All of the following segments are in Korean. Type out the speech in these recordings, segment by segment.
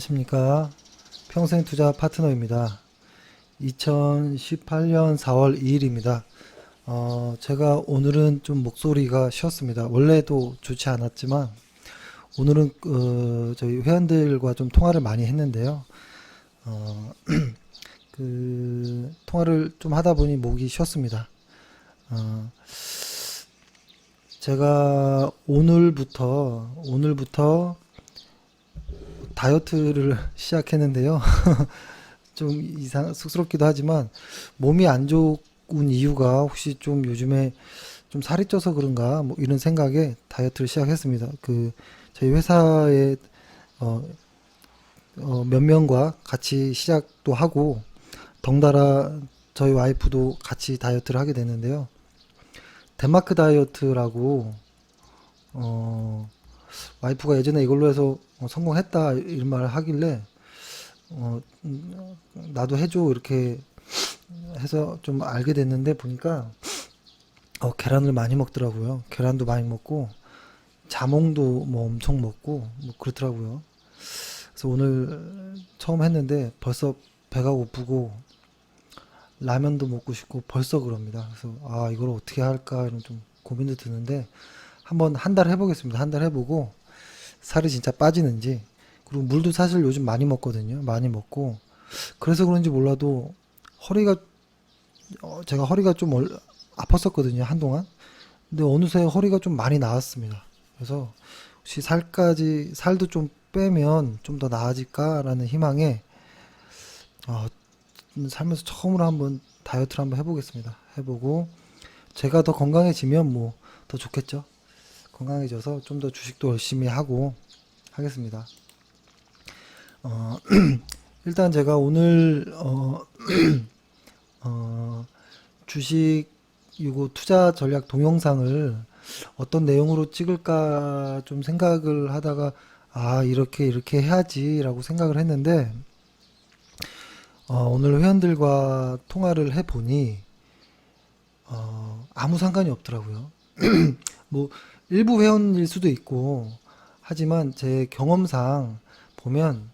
안녕하십니까. 평생투자 파트너입니다. 2018년 4월 2일입니다. 제가 오늘은 좀 목소리가 쉬었습니다. 원래도 좋지 않았지만 오늘은 저희 회원들과 좀 통화를 많이 했는데요. 어, 통화를 좀 하다 보니 목이 쉬었습니다. 어, 제가 오늘부터 다이어트를 시작했는데요. 좀 쑥스럽기도 하지만 몸이 안 좋은 이유가 혹시 좀 요즘에 좀 살이 쪄서 그런가 뭐 이런 생각에 다이어트를 시작했습니다. 저희 회사에 어, 몇 명과 같이 시작도 하고 덩달아 저희 와이프도 같이 다이어트를 하게 됐는데요. 덴마크 다이어트라고 어, 와이프가 예전에 이걸로 해서 성공했다 이런 말을 하길래 어, 나도 해줘 이렇게 해서 좀 알게 됐는데 보니까 계란을 많이 먹더라고요. 계란도 많이 먹고 자몽도 뭐 엄청 먹고 뭐 그렇더라고요. 그래서 오늘 처음 했는데 벌써 배가 고프고 라면도 먹고 싶고 벌써 그럽니다. 그래서 이걸 어떻게 할까 이런 좀 고민도 드는데 한번 한 달 해보겠습니다. 한 달 해보고 살이 진짜 빠지는지. 그리고 물도 사실 요즘 많이 먹거든요. 많이 먹고 그래서 그런지 몰라도 허리가 제가 허리가 좀 아팠었거든요. 한동안. 근데 어느새 허리가 좀 많이 나았습니다. 그래서 혹시 살도 좀 빼면 좀 더 나아질까라는 희망에 어, 살면서 처음으로 한번 다이어트를 한번 해보겠습니다. 해보고 제가 더 건강해지면 뭐 더 좋겠죠. 건강해져서 좀 더 주식도 열심히 하고 하겠습니다. 어, 일단 제가 오늘 어, 주식 이거 투자 전략 동영상을 어떤 내용으로 찍을까 좀 생각을 하다가 이렇게 해야지라고 생각을 했는데 오늘 회원들과 통화를 해보니 아무 상관이 없더라고요. 뭐 일부 회원일 수도 있고 하지만 제 경험상 보면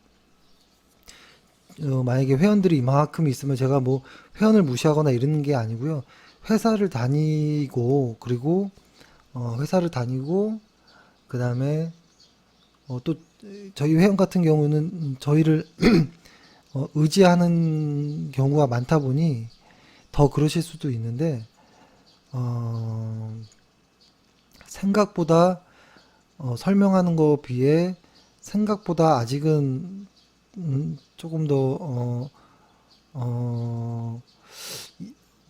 만약에 회원들이 이만큼 있으면 제가 뭐 회원을 무시하거나 이러는 게 아니고요. 회사를 다니고 그리고 회사를 다니고 그다음에 또 저희 회원 같은 경우는 저희를 의지하는 경우가 많다 보니 더 그러실 수도 있는데 어, 생각보다 설명하는 거 비해 생각보다 아직은 조금 더 어,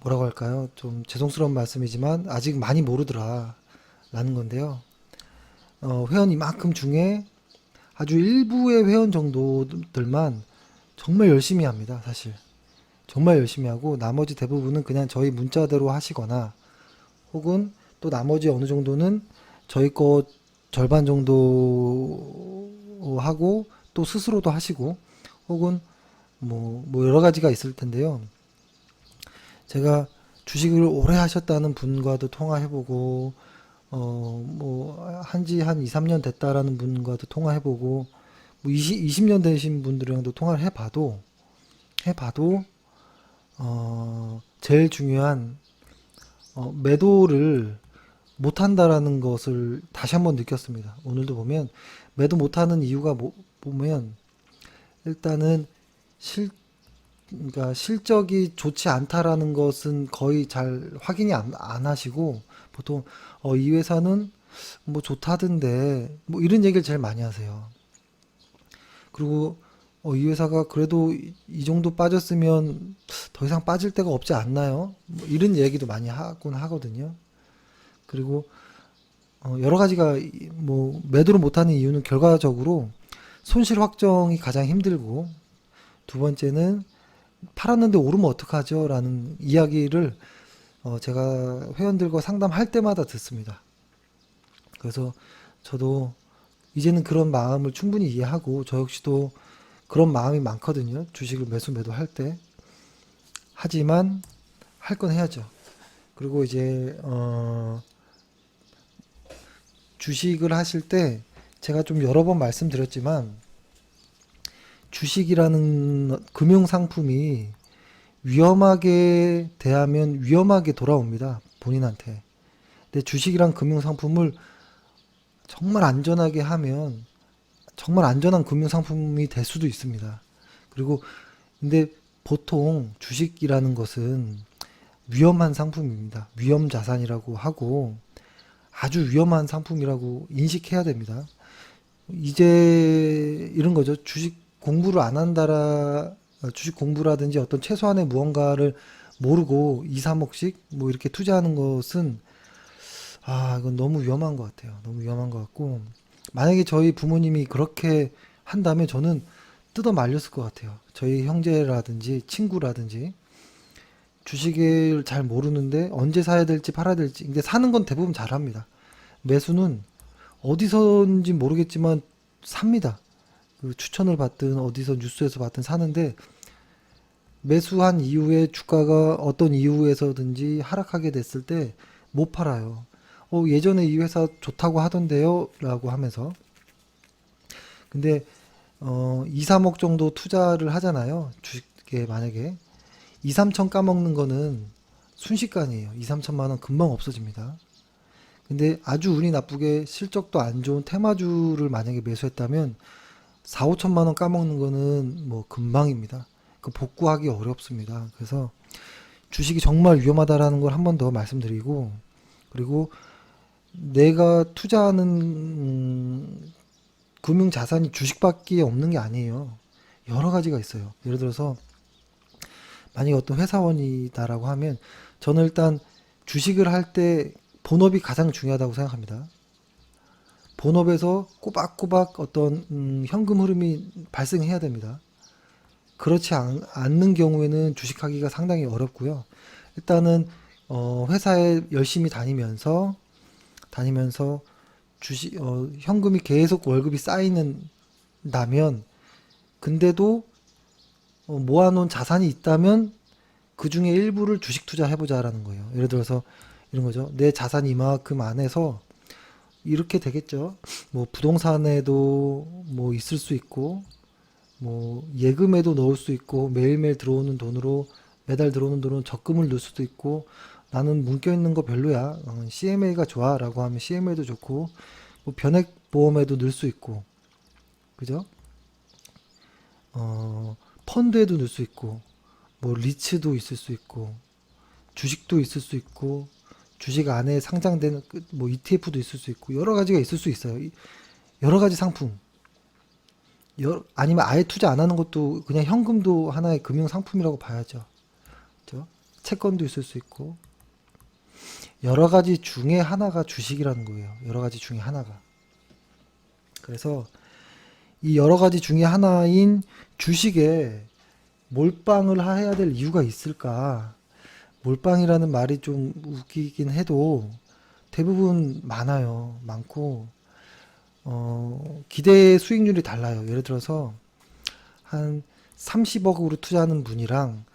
뭐라고 할까요? 좀 죄송스러운 말씀이지만 아직 많이 모르더라 라는 건데요. 회원 이만큼 중에 아주 일부의 회원 정도들만 정말 열심히 합니다, 사실. 정말 열심히 하고 나머지 대부분은 그냥 저희 문자대로 하시거나 혹은 또 나머지 어느 정도는 저희 거 절반 정도 하고 또 스스로도 하시고 혹은 뭐 여러 가지가 있을 텐데요. 제가 주식을 오래 하셨다는 분과도 통화해보고 뭐 한지 한 2, 3년 됐다라는 분과도 통화해보고 뭐 20년 되신 분들이랑도 통화를 해봐도 제일 중요한 매도를 못한다라는 것을 다시 한번 느꼈습니다. 오늘도 보면 매도 못하는 이유가 보면 일단은 그러니까 실적이 좋지 않다라는 것은 거의 잘 확인이 안 하시고 보통 이 회사는 뭐 좋다던데 뭐 이런 얘기를 제일 많이 하세요. 그리고 이 회사가 그래도 이 정도 빠졌으면 더 이상 빠질 데가 없지 않나요? 뭐 이런 얘기도 많이 하곤 하거든요. 그리고 여러 가지가 뭐 매도를 못하는 이유는 결과적으로 손실 확정이 가장 힘들고 두 번째는 팔았는데 오르면 어떡하죠? 라는 이야기를 제가 회원들과 상담할 때마다 듣습니다. 그래서 저도 이제는 그런 마음을 충분히 이해하고 저 역시도 그런 마음이 많거든요. 주식을 매도할 때. 하지만 할 건 해야죠. 그리고 이제 주식을 하실 때 제가 좀 여러 번 말씀드렸지만 주식이라는 금융 상품이 위험하게 대하면 위험하게 돌아옵니다. 본인한테. 근데 주식이란 금융 상품을 정말 안전하게 하면 정말 안전한 금융 상품이 될 수도 있습니다. 그리고 근데 보통 주식이라는 것은 위험한 상품입니다. 위험 자산이라고 하고 아주 위험한 상품이라고 인식해야 됩니다. 이제 이런 거죠. 주식 공부라든지 어떤 최소한의 무언가를 모르고 2, 3억씩 뭐 이렇게 투자하는 것은 이건 너무 위험한 것 같아요. 너무 위험한 것 같고 만약에 저희 부모님이 그렇게 한다면 저는 뜯어 말렸을 것 같아요. 저희 형제라든지 친구라든지 주식을 잘 모르는데 언제 사야 될지 팔아야 될지. 근데 사는 건 대부분 잘합니다. 매수는 어디서인지 모르겠지만 삽니다. 그 추천을 받든 어디서 뉴스에서 받든 사는데 매수한 이후에 주가가 어떤 이유에서든지 하락하게 됐을 때 못 팔아요. 예전에 이 회사 좋다고 하던데요? 라고 하면서. 근데 2, 3억 정도 투자를 하잖아요. 주식에 만약에 2, 3천 까먹는 거는 순식간이에요. 2, 3천만 원 금방 없어집니다. 근데 아주 운이 나쁘게 실적도 안 좋은 테마주를 만약에 매수했다면 4, 5천만 원 까먹는 거는 뭐 금방입니다. 그 복구하기 어렵습니다. 그래서 주식이 정말 위험하다라는 걸 한 번 더 말씀드리고, 그리고 내가 투자하는 금융 자산이 주식밖에 없는 게 아니에요. 여러 가지가 있어요. 예를 들어서 만약에 어떤 회사원이다라고 하면 저는 일단 주식을 할 때 본업이 가장 중요하다고 생각합니다. 본업에서 꼬박꼬박 어떤 현금 흐름이 발생해야 됩니다. 그렇지 않는 경우에는 주식하기가 상당히 어렵고요. 일단은 회사에 열심히 다니면서 현금이 계속 월급이 쌓이는다면, 근데도 모아놓은 자산이 있다면 그 중에 일부를 주식 투자해보자라는 거예요. 예를 들어서 이런 거죠. 내 자산이 이만큼 안에서 이렇게 되겠죠. 뭐 부동산에도 뭐 있을 수 있고, 뭐 예금에도 넣을 수 있고, 매일매일 들어오는 돈으로 매달 들어오는 돈으로 적금을 넣을 수도 있고, 나는 묶여 있는 거 별로야. CMA가 좋아라고 하면 CMA도 좋고, 뭐 변액 보험에도 넣을 수 있고, 그죠? 펀드에도 넣을 수 있고, 뭐 리츠도 있을 수 있고, 주식도 있을 수 있고, 주식 안에 상장되는 뭐 ETF도 있을 수 있고, 여러 가지가 있을 수 있어요. 여러 가지 상품. 아니면 아예 투자 안 하는 것도 그냥 현금도 하나의 금융 상품이라고 봐야죠. 그죠? 채권도 있을 수 있고, 여러 가지 중에 하나가 주식이라는 거예요. 여러 가지 중에 하나가. 그래서 이 여러 가지 중에 하나인 주식에 몰빵을 해야 될 이유가 있을까? 몰빵이라는 말이 좀 웃기긴 해도 대부분 많고, 기대 수익률이 달라요. 예를 들어서 한 30억으로 투자하는 분이랑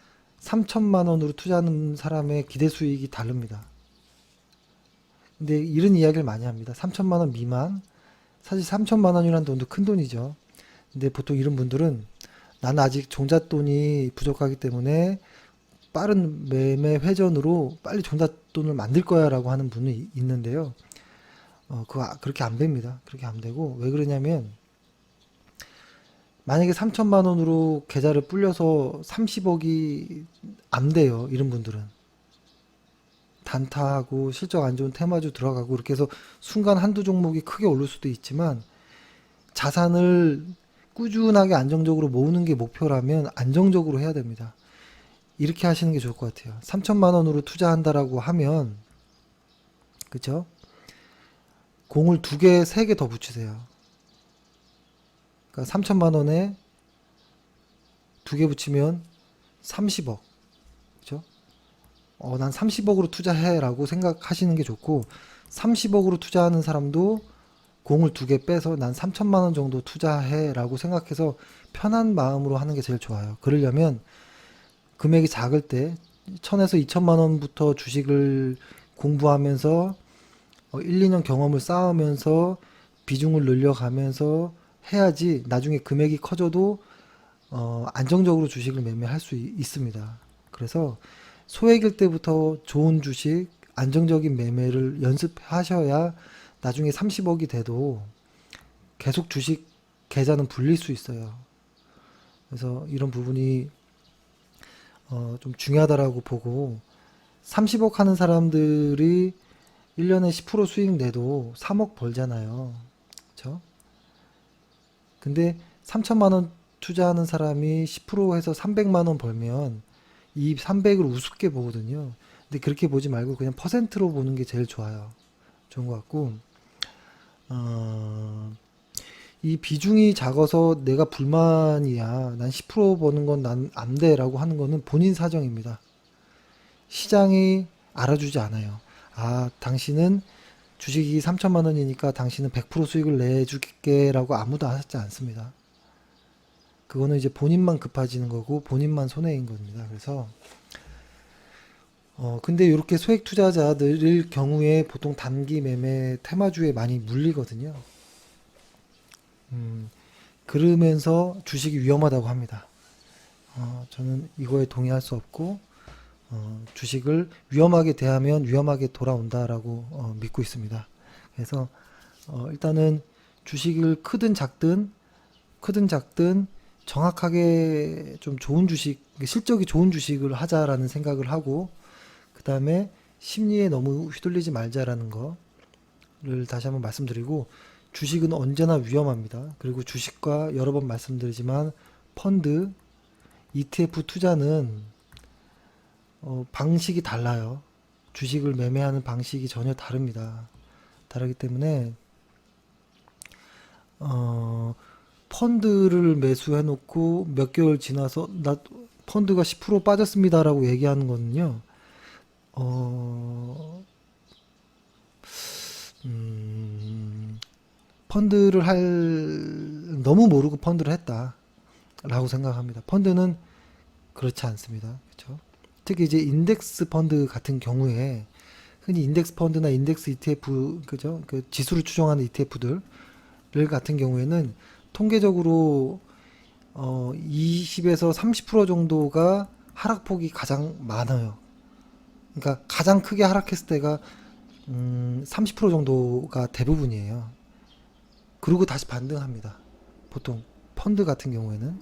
3천만 원으로 투자하는 사람의 기대 수익이 다릅니다. 근데 이런 이야기를 많이 합니다. 3천만 원 미만. 사실 3천만 원이라는 돈도 큰 돈이죠. 근데 보통 이런 분들은 나는 아직 종잣돈이 부족하기 때문에 빠른 매매 회전으로 빨리 종잣돈을 만들 거야 라고 하는 분이 있는데요. 그렇게 안 됩니다. 그렇게 안 되고, 왜 그러냐면, 만약에 3천만 원으로 계좌를 불려서 30억이 안 돼요. 이런 분들은. 단타하고 실적 안 좋은 테마주 들어가고 이렇게 해서 순간 한두 종목이 크게 오를 수도 있지만, 자산을 꾸준하게 안정적으로 모으는 게 목표라면 안정적으로 해야 됩니다. 이렇게 하시는 게 좋을 것 같아요. 3천만 원으로 투자한다라고 하면, 그쵸? 공을 2개, 3개 더 붙이세요. 그러니까 3천만 원에 2개 붙이면 30억. 그죠? 난 30억으로 투자해 라고 생각하시는 게 좋고, 30억으로 투자하는 사람도 공을 2개 빼서 난 3천만 원 정도 투자해 라고 생각해서 편한 마음으로 하는 게 제일 좋아요. 그러려면 금액이 작을 때 1000에서 2천만 원부터 주식을 공부하면서 1, 2년 경험을 쌓으면서 비중을 늘려가면서 해야지, 나중에 금액이 커져도 안정적으로 주식을 매매할 수 있습니다. 그래서 소액일 때부터 좋은 주식, 안정적인 매매를 연습하셔야 나중에 30억이 돼도 계속 주식 계좌는 불릴 수 있어요. 그래서 이런 부분이 좀 중요하다라고 보고 30억 하는 사람들이 1년에 10% 수익 내도 3억 벌잖아요. 그렇죠? 근데 3천만 원 투자하는 사람이 10% 해서 300만 원 벌면 이 300을 우습게 보거든요. 근데 그렇게 보지 말고 그냥 퍼센트로 보는 게 제일 좋아요. 좋은 것 같고, 어, 이 비중이 작아서 내가 불만이야. 난 10% 버는 건 난 안 돼라고 하는 거는 본인 사정입니다. 시장이 알아주지 않아요. 아, 당신은 주식이 3천만 원이니까 당신은 100% 수익을 내줄게라고 아무도 하지 않습니다. 그거는 이제 본인만 급해지는 거고 본인만 손해인 겁니다. 그래서 근데 이렇게 소액 투자자들일 경우에 보통 단기 매매 테마주에 많이 물리거든요. 음, 그러면서 주식이 위험하다고 합니다. 저는 이거에 동의할 수 없고 주식을 위험하게 대하면 위험하게 돌아온다라고 믿고 있습니다. 그래서 일단은 주식을 크든 작든 정확하게 좀 좋은 주식, 실적이 좋은 주식을 하자라는 생각을 하고 그 다음에 심리에 너무 휘둘리지 말자라는 거를 다시 한번 말씀드리고 주식은 언제나 위험합니다. 그리고 주식과 여러 번 말씀드리지만 펀드, ETF 투자는 방식이 달라요. 주식을 매매하는 방식이 전혀 다릅니다. 다르기 때문에 어, 펀드를 매수해 놓고 몇 개월 지나서 나 펀드가 10% 빠졌습니다라고 얘기하는 거는요. 어, 음, 펀드를 너무 모르고 펀드를 했다라고 생각합니다. 펀드는 그렇지 않습니다. 그렇죠? 특히 이제 인덱스 펀드 같은 경우에 흔히 인덱스 펀드나 인덱스 ETF 그죠? 그 지수를 추종하는 ETF들 같은 경우에는 통계적으로 20에서 30% 정도가 하락폭이 가장 많아요. 그러니까 가장 크게 하락했을 때가 30% 정도가 대부분이에요. 그리고 다시 반등합니다. 보통 펀드 같은 경우에는.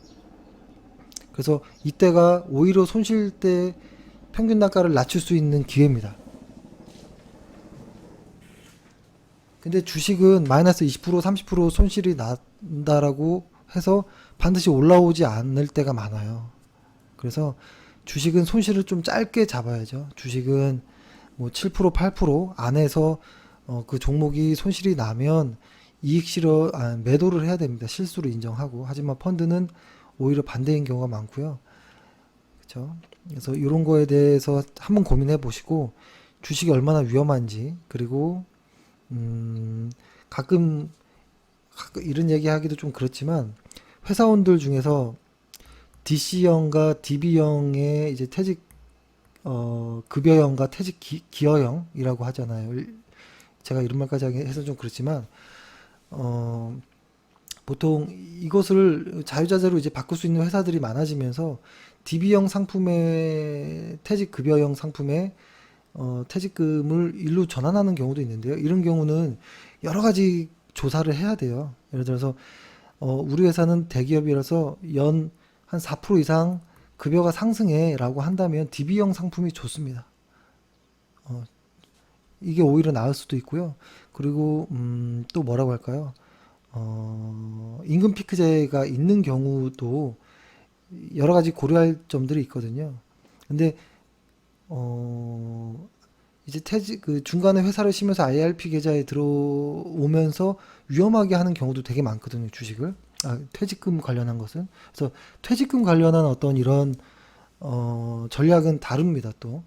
그래서 이때가 오히려 손실 때 평균 단가를 낮출 수 있는 기회입니다. 근데 주식은 마이너스 20% 30% 손실이 난다라고 해서 반드시 올라오지 않을 때가 많아요. 그래서 주식은 손실을 좀 짧게 잡아야죠. 주식은 뭐 7% 8% 안에서 그 종목이 손실이 나면 매도를 해야 됩니다. 실수를 인정하고. 하지만 펀드는 오히려 반대인 경우가 많고요. 그렇죠? 그래서 이런 거에 대해서 한번 고민해 보시고 주식이 얼마나 위험한지 그리고 가끔 이런 얘기 하기도 좀 그렇지만 회사원들 중에서 DC형과 DB형의 이제 퇴직 급여형과 퇴직 기여형이라고 하잖아요. 제가 이런 말까지 해서 좀 그렇지만 어, 보통 이것을 자유자재로 이제 바꿀 수 있는 회사들이 많아지면서 DB형 상품의 퇴직급여형 상품에 퇴직금을 일로 전환하는 경우도 있는데요. 이런 경우는 여러 가지 조사를 해야 돼요. 예를 들어서 우리 회사는 대기업이라서 연 한 4% 이상 급여가 상승해라고 한다면 DB형 상품이 좋습니다. 어, 이게 오히려 나을 수도 있고요. 그리고 또 뭐라고 할까요? 임금 피크제가 있는 경우도 여러 가지 고려할 점들이 있거든요. 근데 어, 이제 그 중간에 회사를 쉬면서 IRP 계좌에 들어오면서 위험하게 하는 경우도 되게 많거든요, 주식을. 퇴직금 관련한 것은. 그래서 퇴직금 관련한 어떤 이런, 전략은 다릅니다, 또.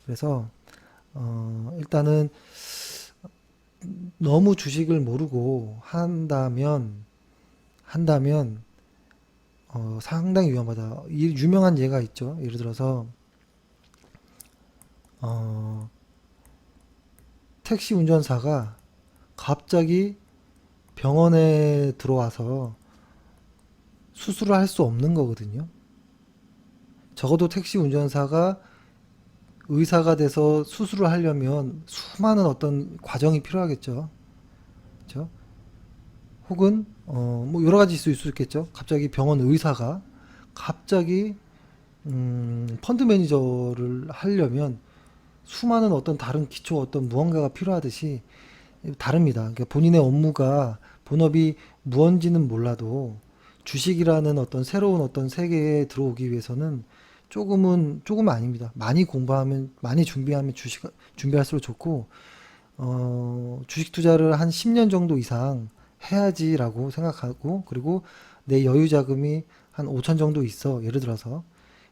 그래서, 일단은 너무 주식을 모르고 한다면, 상당히 위험하다. 이 유명한 예가 있죠. 예를 들어서, 어, 택시 운전사가 갑자기 병원에 들어와서 수술을 할 수 없는 거거든요. 적어도 택시 운전사가 의사가 돼서 수술을 하려면 수많은 어떤 과정이 필요하겠죠. 그렇죠? 혹은 뭐 여러 가지 있을 수 있겠죠. 갑자기 병원 의사가 갑자기 펀드 매니저를 하려면 수많은 어떤 다른 기초 어떤 무언가가 필요하듯이 다릅니다. 그러니까 본인의 업무가 본업이 무언지는 몰라도 주식이라는 어떤 새로운 어떤 세계에 들어오기 위해서는 조금은 아닙니다. 많이 공부하면 많이 준비하면 주식 준비할수록 좋고 주식 투자를 한 10년 정도 이상 해야지라고 생각하고 그리고 내 여유 자금이 한 5천 정도 있어. 예를 들어서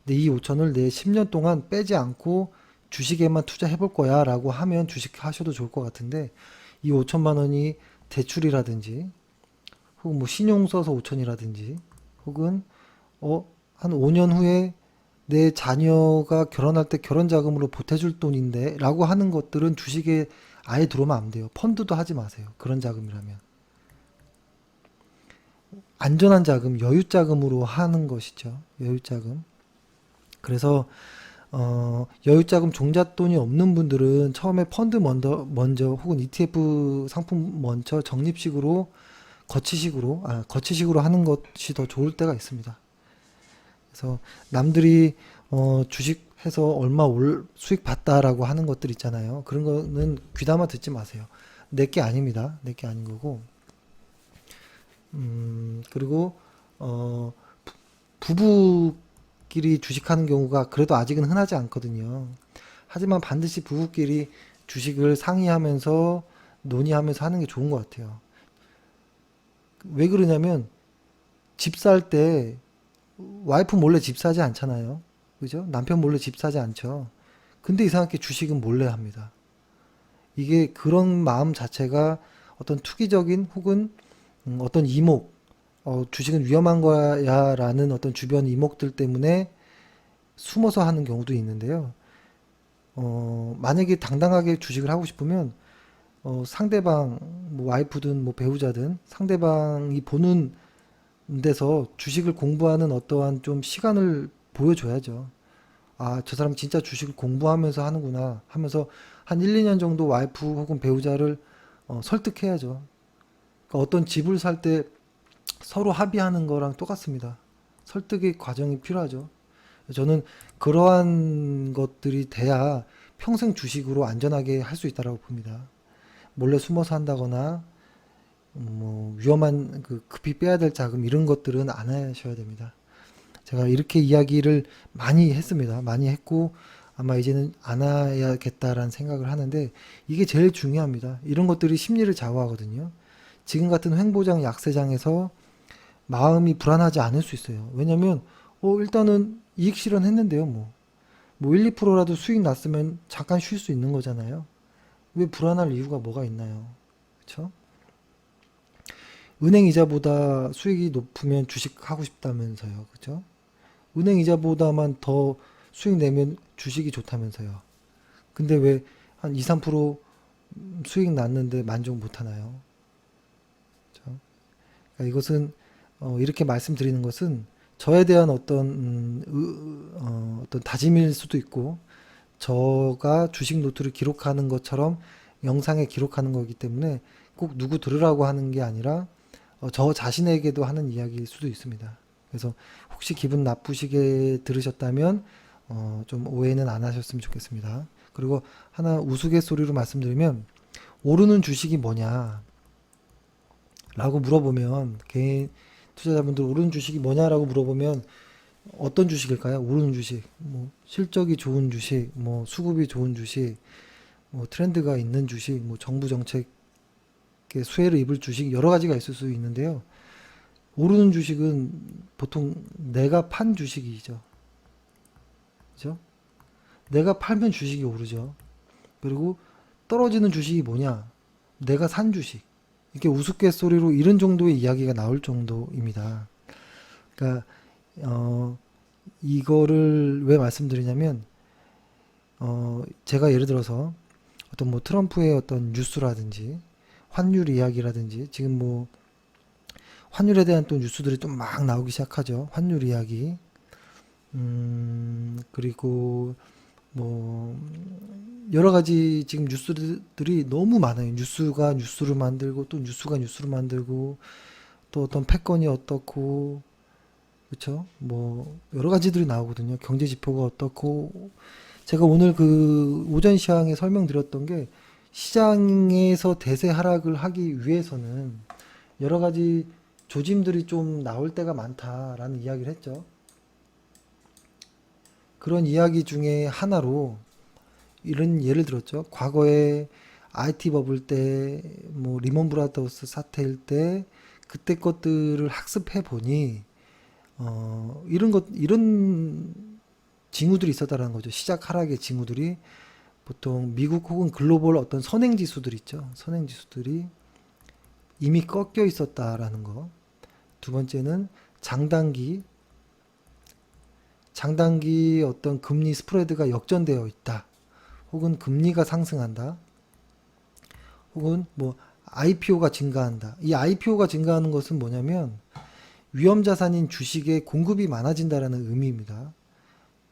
근데 이 5천을 내 10년 동안 빼지 않고 주식에만 투자해 볼 거야라고 하면 주식 하셔도 좋을 것 같은데 이 5천만 원이 대출이라든지 혹은 뭐 신용 써서 5천이라든지 혹은 한 5년 후에 내 자녀가 결혼할 때 결혼 자금으로 보태줄 돈인데 라고 하는 것들은 주식에 아예 들어오면 안 돼요. 펀드도 하지 마세요. 그런 자금이라면. 안전한 자금, 여유 자금으로 하는 것이죠. 여유 자금. 그래서 여유 자금 종잣돈이 없는 분들은 처음에 펀드 먼저 혹은 ETF 상품 먼저 적립식으로 거치식으로 하는 것이 더 좋을 때가 있습니다. 그래서 남들이 주식해서 얼마 수익 봤다라고 하는 것들 있잖아요. 그런 거는 귀담아 듣지 마세요. 내게 아닙니다. 내게 아닌 거고. 그리고 부부끼리 주식하는 경우가 그래도 아직은 흔하지 않거든요. 하지만 반드시 부부끼리 주식을 상의하면서 논의하면서 하는 게 좋은 것 같아요. 왜 그러냐면 집 살 때 와이프 몰래 집 사지 않잖아요. 그죠? 남편 몰래 집 사지 않죠. 근데 이상하게 주식은 몰래 합니다. 이게 그런 마음 자체가 어떤 투기적인 혹은 어떤 이목, 주식은 위험한 거야 라는 어떤 주변 이목들 때문에 숨어서 하는 경우도 있는데요. 만약에 당당하게 주식을 하고 싶으면 상대방, 뭐 와이프든 뭐 배우자든 상대방이 보는 데서 주식을 공부하는 어떠한 좀 시간을 보여줘야죠. 아, 저 사람 진짜 주식을 공부하면서 하는구나 하면서 한 1, 2년 정도 와이프 혹은 배우자를 설득해야죠. 그러니까 어떤 집을 살 때 서로 합의하는 거랑 똑같습니다. 설득의 과정이 필요하죠. 저는 그러한 것들이 돼야 평생 주식으로 안전하게 할 수 있다고 봅니다. 몰래 숨어서 한다거나 뭐 위험한 급히 빼야 될 자금 이런 것들은 안 하셔야 됩니다. 제가 이렇게 이야기를 많이 했습니다. 많이 했고 아마 이제는 안 해야겠다라는 생각을 하는데 이게 제일 중요합니다. 이런 것들이 심리를 좌우하거든요. 지금 같은 횡보장 약세장에서 마음이 불안하지 않을 수 있어요. 왜냐면 일단은 이익 실현했는데요. 뭐 1, 2%라도 수익 났으면 잠깐 쉴 수 있는 거잖아요. 왜 불안할 이유가 뭐가 있나요? 그렇죠? 은행 이자보다 수익이 높으면 주식 하고 싶다면서요. 그죠? 은행 이자보다만 더 수익 내면 주식이 좋다면서요. 근데 왜 한 2, 3% 수익 났는데 만족 못 하나요? 그죠? 그러니까 이것은 이렇게 말씀드리는 것은 저에 대한 어떤 다짐일 수도 있고 저가 주식 노트를 기록하는 것처럼 영상에 기록하는 거기 때문에 꼭 누구 들으라고 하는 게 아니라 저 자신에게도 하는 이야기일 수도 있습니다. 그래서 혹시 기분 나쁘시게 들으셨다면 좀 오해는 안 하셨으면 좋겠습니다. 그리고 하나 우스갯소리로 말씀드리면 오르는 주식이 뭐냐 라고 물어보면 개인 투자자분들 오르는 주식이 뭐냐라고 물어보면 어떤 주식일까요? 오르는 주식, 뭐 실적이 좋은 주식, 뭐 수급이 좋은 주식, 뭐 트렌드가 있는 주식, 뭐 정부 정책의 수혜를 입을 주식 여러 가지가 있을 수 있는데요. 오르는 주식은 보통 내가 판 주식이죠. 그죠? 내가 팔면 주식이 오르죠. 그리고 떨어지는 주식이 뭐냐? 내가 산 주식. 이렇게 우스갯소리로 이런 정도의 이야기가 나올 정도입니다. 그러니까 이거를 왜 말씀드리냐면 제가 예를 들어서 어떤 뭐 트럼프의 어떤 뉴스라든지 환율 이야기라든지 지금 뭐 환율에 대한 또 뉴스들이 좀 막 나오기 시작하죠. 환율 이야기. 그리고 뭐 여러 가지 지금 뉴스들이 너무 많아요. 뉴스가 뉴스를 만들고 또 뉴스가 뉴스를 만들고 또 어떤 패권이 어떻고 그쵸? 뭐 여러 가지들이 나오거든요. 경제 지표가 어떻고 제가 오늘 그 오전 시황에 설명드렸던 게 시장에서 대세 하락을 하기 위해서는 여러 가지 조짐들이 좀 나올 때가 많다라는 이야기를 했죠. 그런 이야기 중에 하나로 이런 예를 들었죠. 과거에 IT 버블 때, 뭐 리먼 브라더스 사태일 때 그때 것들을 학습해 보니 이런 징후들이 있었다라는 거죠. 시작 하락의 징후들이 보통 미국 혹은 글로벌 어떤 선행 지수들 있죠. 선행 지수들이 이미 꺾여 있었다라는 거. 두 번째는 장단기 어떤 금리 스프레드가 역전되어 있다. 혹은 금리가 상승한다. 혹은 뭐 IPO가 증가한다. 이 IPO가 증가하는 것은 뭐냐면 위험 자산인 주식의 공급이 많아진다라는 의미입니다.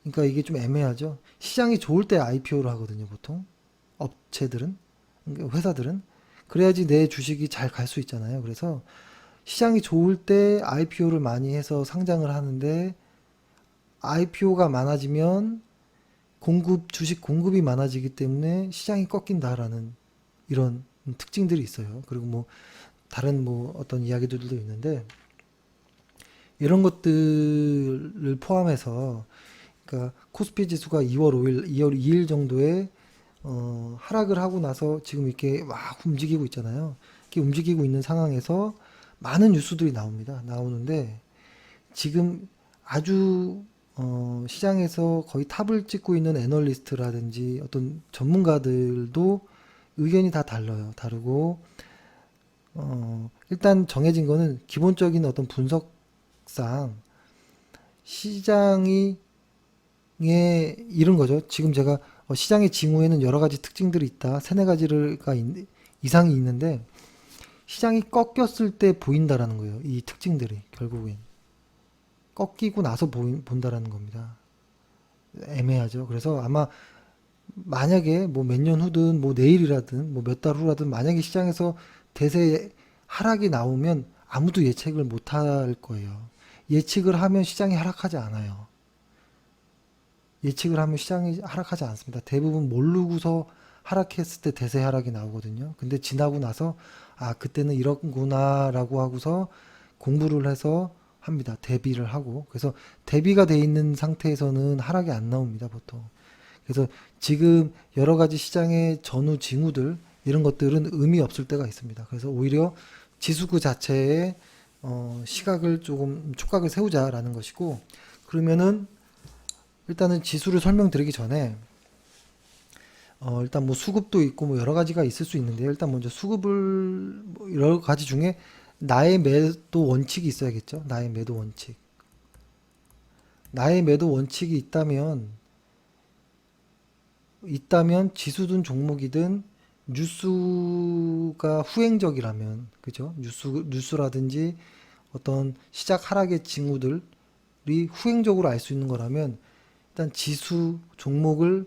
그러니까 이게 좀 애매하죠. 시장이 좋을 때 IPO를 하거든요, 보통. 업체들은, 그러니까 회사들은. 그래야지 내 주식이 잘 갈 수 있잖아요. 그래서 시장이 좋을 때 IPO를 많이 해서 상장을 하는데 IPO가 많아지면 주식 공급이 많아지기 때문에 시장이 꺾인다라는 이런 특징들이 있어요. 그리고 뭐 다른 뭐 어떤 이야기들도 있는데 이런 것들을 포함해서 그러니까 코스피 지수가 2월 5일, 2월 2일 정도에 하락을 하고 나서 지금 이렇게 막 움직이고 있잖아요. 이렇게 움직이고 있는 상황에서 많은 뉴스들이 나오는데 지금 아주 시장에서 거의 탑을 찍고 있는 애널리스트라든지 어떤 전문가들도 의견이 다 다르고 일단 정해진 거는 기본적인 어떤 분석상 시장이 이런 거죠. 지금 제가 시장의 징후에는 여러 가지 특징들이 있다. 세네 가지가 이상이 있는데 시장이 꺾였을 때 보인다라는 거예요. 이 특징들이 결국엔 꺾이고 나서 본다라는 겁니다. 애매하죠. 그래서 아마 만약에 뭐 몇 년 후든 뭐 내일이라든 뭐 몇 달 후라든 만약에 시장에서 대세 하락이 나오면 아무도 예측을 못 할 거예요. 예측을 하면 시장이 하락하지 않아요. 예측을 하면 시장이 하락하지 않습니다. 대부분 모르고서 하락했을 때 대세 하락이 나오거든요. 근데 지나고 나서 아 그때는 이런구나라고 하고서 공부를 해서 합니다. 대비를 하고 그래서 대비가 돼 있는 상태에서는 하락이 안 나옵니다. 보통. 그래서 지금 여러 가지 시장의 전후 징후들 이런 것들은 의미 없을 때가 있습니다. 그래서 오히려 지수 그 자체에 시각을 조금 촉각을 세우자라는 것이고 그러면은 일단은 지수를 설명드리기 전에 일단 뭐 수급도 있고 뭐 여러 가지가 있을 수 있는데 일단 먼저 수급을 뭐 여러 가지 중에 나의 매도 원칙이 있어야겠죠. 나의 매도 원칙. 나의 매도 원칙이 있다면 지수든 종목이든 뉴스가 후행적이라면 그죠? 뉴스라든지 어떤 시작 하락의 징후들이 후행적으로 알 수 있는 거라면 일단 지수 종목을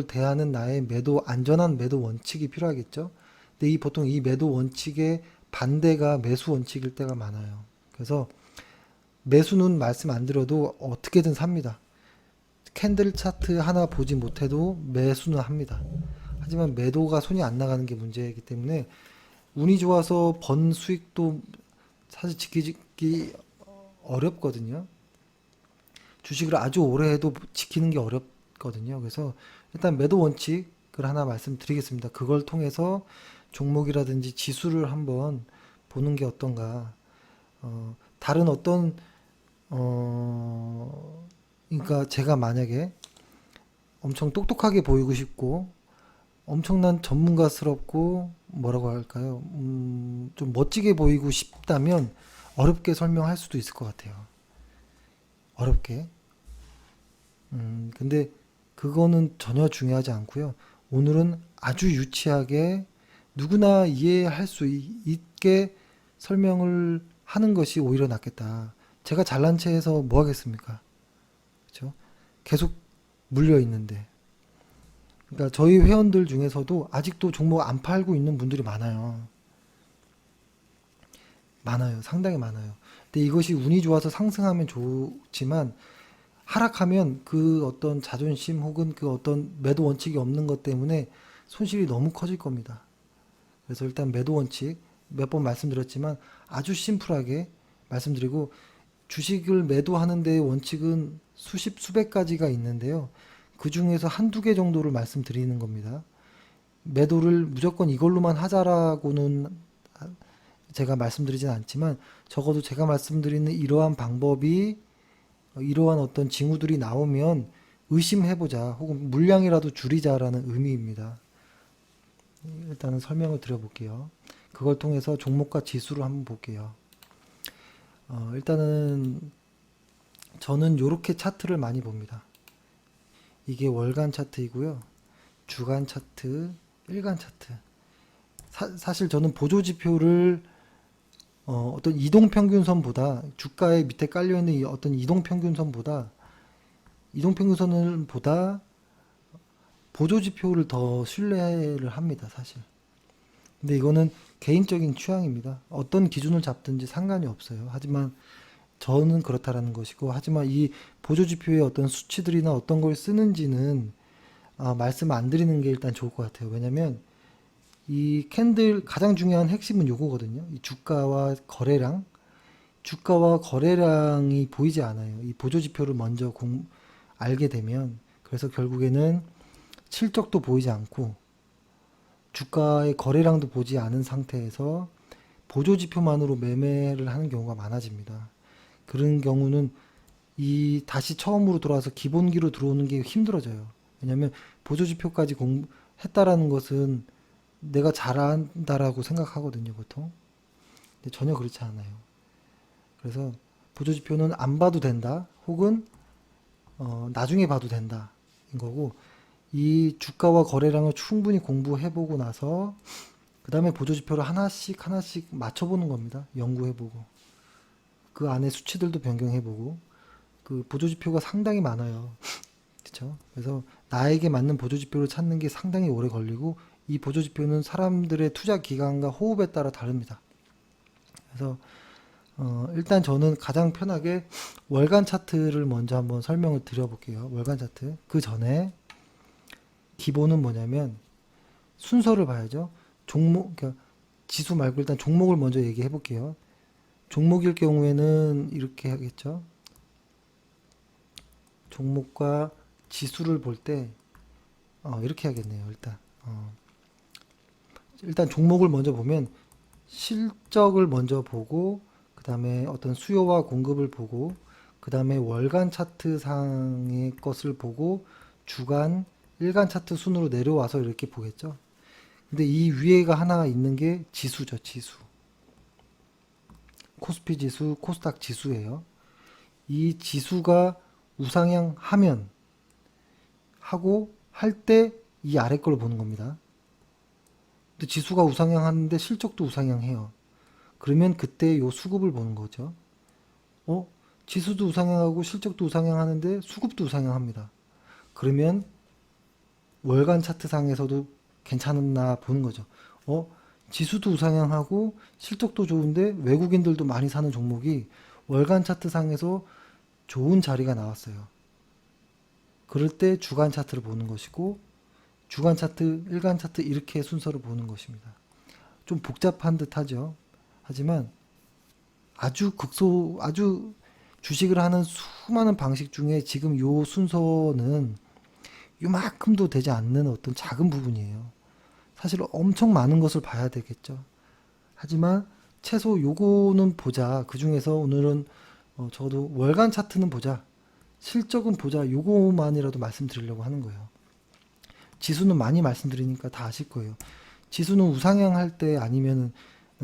대하는 나의 안전한 매도 원칙이 필요하겠죠. 근데 보통 이 매도 원칙의 반대가 매수 원칙일 때가 많아요. 그래서 매수는 말씀 안 드려도 어떻게든 삽니다. 캔들 차트 하나 보지 못해도 매수는 합니다. 하지만 매도가 손이 안 나가는 게 문제이기 때문에 운이 좋아서 번 수익도 사실 지키기 어렵거든요. 주식을 아주 오래 해도 지키는 게 어렵거든요. 그래서 일단 매도 원칙을 하나 말씀드리겠습니다. 그걸 통해서 종목이라든지 지수를 한번 보는 게 어떤가. 다른 어떤 그러니까 제가 만약에 엄청 똑똑하게 보이고 싶고 엄청난 전문가스럽고 뭐라고 할까요? 좀 멋지게 보이고 싶다면 어렵게 설명할 수도 있을 것 같아요. 어렵게. 근데 그거는 전혀 중요하지 않고요. 오늘은 아주 유치하게 누구나 이해할 수 있게 설명을 하는 것이 오히려 낫겠다. 제가 잘난 체해서 뭐 하겠습니까? 그렇죠? 계속 물려 있는데. 그러니까 저희 회원들 중에서도 아직도 종목 안 팔고 있는 분들이 많아요. 많아요. 상당히 많아요. 근데 이것이 운이 좋아서 상승하면 좋지만 하락하면 그 어떤 자존심 혹은 그 어떤 매도 원칙이 없는 것 때문에 손실이 너무 커질 겁니다. 그래서 일단 매도 원칙 몇 번 말씀드렸지만 아주 심플하게 말씀드리고 주식을 매도하는 데의 원칙은 수십 수백 가지가 있는데요. 그 중에서 한두 개 정도를 말씀드리는 겁니다. 매도를 무조건 이걸로만 하자라고는 제가 말씀드리진 않지만 적어도 제가 말씀드리는 이러한 방법이 이러한 어떤 징후들이 나오면 의심해보자 혹은 물량이라도 줄이자라는 의미입니다. 일단은 설명을 드려볼게요. 그걸 통해서 종목과 지수를 한번 볼게요. 일단은 저는 이렇게 차트를 많이 봅니다. 이게 월간 차트이고요. 주간 차트, 일간 차트. 사실 저는 보조지표를 어떤 이동평균선보다 주가의 밑에 깔려있는 이 어떤 이동평균선보다 보조지표를 더 신뢰를 합니다, 사실. 근데 이거는 개인적인 취향입니다. 어떤 기준을 잡든지 상관이 없어요. 하지만 저는 그렇다라는 것이고, 하지만 이 보조지표의 어떤 수치들이나 어떤 걸 쓰는지는 말씀 안 드리는 게 일단 좋을 것 같아요. 왜냐면 이 캔들 가장 중요한 핵심은 요거거든요. 이 주가와 거래량이 보이지 않아요. 이 보조지표를 먼저 알게 되면, 그래서 결국에는 실적도 보이지 않고 주가의 거래량도 보지 않은 상태에서 보조지표만으로 매매를 하는 경우가 많아집니다. 그런 경우는 다시 처음으로 돌아와서 기본기로 들어오는 게 힘들어져요. 왜냐하면 보조지표까지 했다라는 것은 내가 잘한다라고 생각하거든요, 보통. 근데 전혀 그렇지 않아요. 그래서 보조지표는 안 봐도 된다, 혹은 나중에 봐도 된다, 인 거고, 이 주가와 거래량을 충분히 공부해보고 나서 그 다음에 보조지표를 하나씩 하나씩 맞춰보는 겁니다. 연구해보고 그 안에 수치들도 변경해보고. 그 보조지표가 상당히 많아요. 그렇죠? 그래서 나에게 맞는 보조지표를 찾는 게 상당히 오래 걸리고, 이 보조지표는 사람들의 투자 기간과 호흡에 따라 다릅니다. 그래서 일단 저는 가장 편하게 월간 차트를 먼저 한번 설명을 드려볼게요. 월간 차트. 그 전에 기본은 뭐냐면 순서를 봐야죠. 그러니까 지수 말고 일단 종목을 먼저 얘기해 볼게요. 종목일 경우에는 이렇게 하겠죠. 종목과 지수를 볼 때 이렇게 하겠네요. 일단 종목을 먼저 보면 실적을 먼저 보고, 그 다음에 어떤 수요와 공급을 보고, 그 다음에 월간 차트 상의 것을 보고, 주간, 일간 차트 순으로 내려와서 이렇게 보겠죠. 근데 이 위에가 하나 있는 게 지수죠, 지수. 코스피 지수, 코스닥 지수예요. 이 지수가 우상향 할 때 이 아래 걸 보는 겁니다. 근데 지수가 우상향 하는데 실적도 우상향해요. 그러면 그때 요 수급을 보는 거죠. 지수도 우상향하고 실적도 우상향하는데 수급도 우상향합니다. 그러면 월간 차트상에서도 괜찮나 보는 거죠. 지수도 우상향하고 실적도 좋은데 외국인들도 많이 사는 종목이 월간 차트상에서 좋은 자리가 나왔어요. 그럴 때 주간 차트를 보는 것이고, 주간 차트, 일간 차트 이렇게 순서를 보는 것입니다. 좀 복잡한 듯 하죠. 하지만 아주 주식을 하는 수많은 방식 중에 지금 요 순서는 요만큼도 되지 않는 어떤 작은 부분이에요. 사실 엄청 많은 것을 봐야 되겠죠. 하지만 최소 요거는 보자. 그 중에서 오늘은 적어도 월간 차트는 보자. 실적은 보자. 요거만이라도 말씀드리려고 하는 거예요. 지수는 많이 말씀드리니까 다 아실 거예요. 지수는 우상향 할 때 아니면은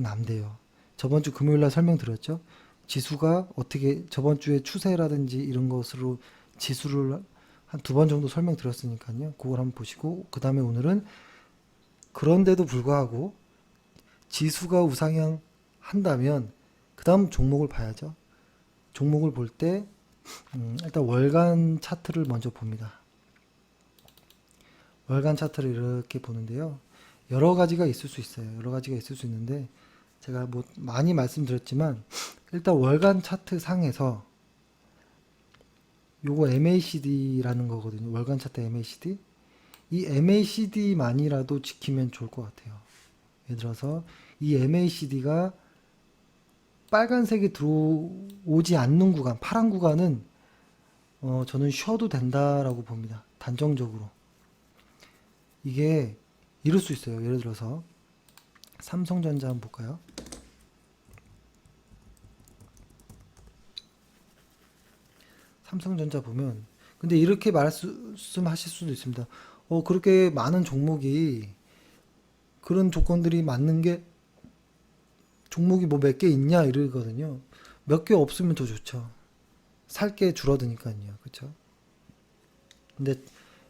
안 돼요. 저번 주 금요일 날 설명드렸죠. 지수가 어떻게 저번 주에 추세라든지 이런 것으로 지수를 한 두 번 정도 설명드렸으니까요. 그걸 한번 보시고, 그 다음에 오늘은 그런데도 불구하고 지수가 우상향 한다면 그 그 다음 종목을 봐야죠. 종목을 볼 때 일단 월간 차트를 먼저 봅니다. 월간 차트를 이렇게 보는데요. 여러 가지가 있을 수 있어요. 여러 가지가 있을 수 있는데 제가 뭐 많이 말씀드렸지만 일단 월간 차트 상에서 요거 MACD라는 거거든요. 월간 차트 MACD. 이 MACD만이라도 지키면 좋을 것 같아요. 예를 들어서 이 MACD가 빨간색이 들어오지 않는 구간, 파란 구간은 저는 쉬어도 된다라고 봅니다. 단정적으로. 이게 이럴 수 있어요. 예를 들어서 삼성전자 한번 볼까요? 삼성전자 보면 근데 이렇게 말씀하실 수도 있습니다. 그렇게 많은 종목이 그런 조건들이 맞는 게 종목이 뭐 몇 개 있냐 이러거든요. 몇 개 없으면 더 좋죠. 살 게 줄어드니까요. 그렇죠? 근데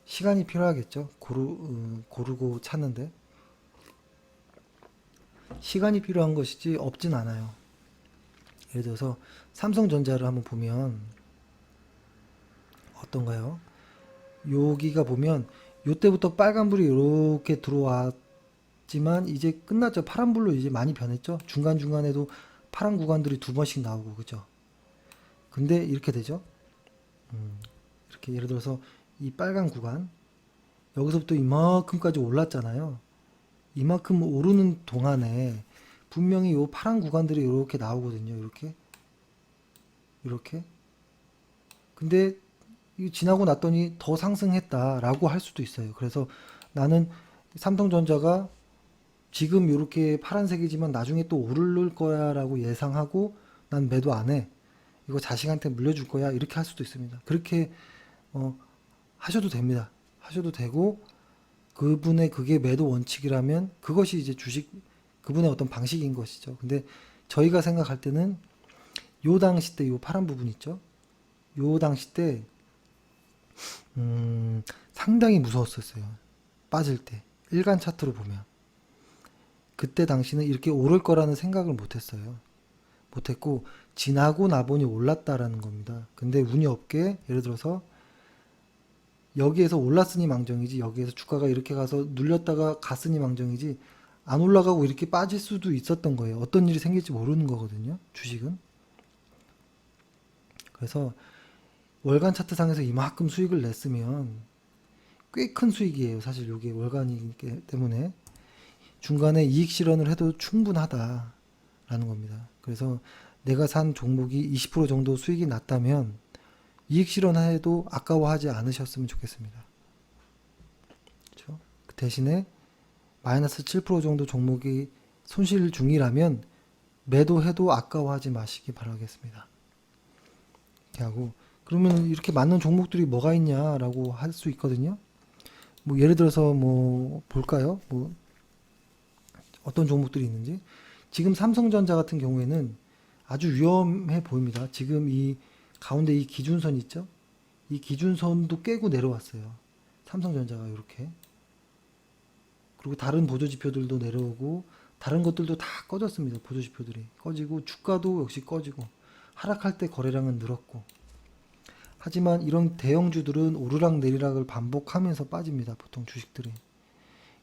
시간이 필요하겠죠. 고르고 찾는데 시간이 필요한 것이지 없진 않아요. 예를 들어서 삼성전자를 한번 보면 어떤가요? 여기가 보면 요때부터 빨간불이 이렇게 들어왔지만 이제 끝났죠. 파란불로 이제 많이 변했죠. 중간중간에도 파란 구간들이 두 번씩 나오고 그죠. 근데 이렇게 되죠. 이렇게 예를 들어서 이 빨간 구간 여기서부터 이만큼까지 올랐잖아요. 이만큼 오르는 동안에 분명히 이 파란 구간들이 이렇게 나오거든요. 이렇게. 근데 이 지나고 났더니 더 상승했다라고 할 수도 있어요. 그래서 나는 삼성전자가 지금 이렇게 파란색이지만 나중에 또 오를 거야라고 예상하고 난 매도 안 해. 이거 자식한테 물려줄 거야. 이렇게 할 수도 있습니다. 그렇게 하셔도 됩니다. 하셔도 되고 그분의 그게 매도 원칙이라면 그것이 이제 주식 그분의 어떤 방식인 것이죠. 근데 저희가 생각할 때는 요 당시 때 요 파란 부분 있죠. 요 당시 때 상당히 무서웠었어요. 빠질 때 일간 차트로 보면 그때 당시는 이렇게 오를 거라는 생각을 못했어요. 못했고 지나고 나보니 올랐다라는 겁니다. 근데 운이 없게 예를 들어서 여기에서 올랐으니 망정이지 여기에서 주가가 이렇게 가서 눌렸다가 갔으니 망정이지 안 올라가고 이렇게 빠질 수도 있었던 거예요. 어떤 일이 생길지 모르는 거거든요. 주식은. 그래서 월간 차트상에서 이만큼 수익을 냈으면 꽤 큰 수익이에요. 사실 이게 월간이기 때문에 중간에 이익 실현을 해도 충분하다라는 겁니다. 그래서 내가 산 종목이 20% 정도 수익이 났다면 이익 실현해도 아까워하지 않으셨으면 좋겠습니다. 그렇죠? 그 대신에 마이너스 7% 정도 종목이 손실 중이라면 매도해도 아까워하지 마시기 바라겠습니다. 이렇게 하고 그러면 이렇게 맞는 종목들이 뭐가 있냐라고 할 수 있거든요. 뭐 예를 들어서 뭐 볼까요? 뭐 어떤 종목들이 있는지. 지금 삼성전자 같은 경우에는 아주 위험해 보입니다. 지금 이 가운데 이 기준선 있죠? 이 기준선도 깨고 내려왔어요. 삼성전자가 이렇게. 그리고 다른 보조지표들도 내려오고 다른 것들도 다 꺼졌습니다. 보조지표들이 꺼지고 주가도 역시 꺼지고 하락할 때 거래량은 늘었고 하지만 이런 대형주들은 오르락 내리락을 반복하면서 빠집니다. 보통 주식들이.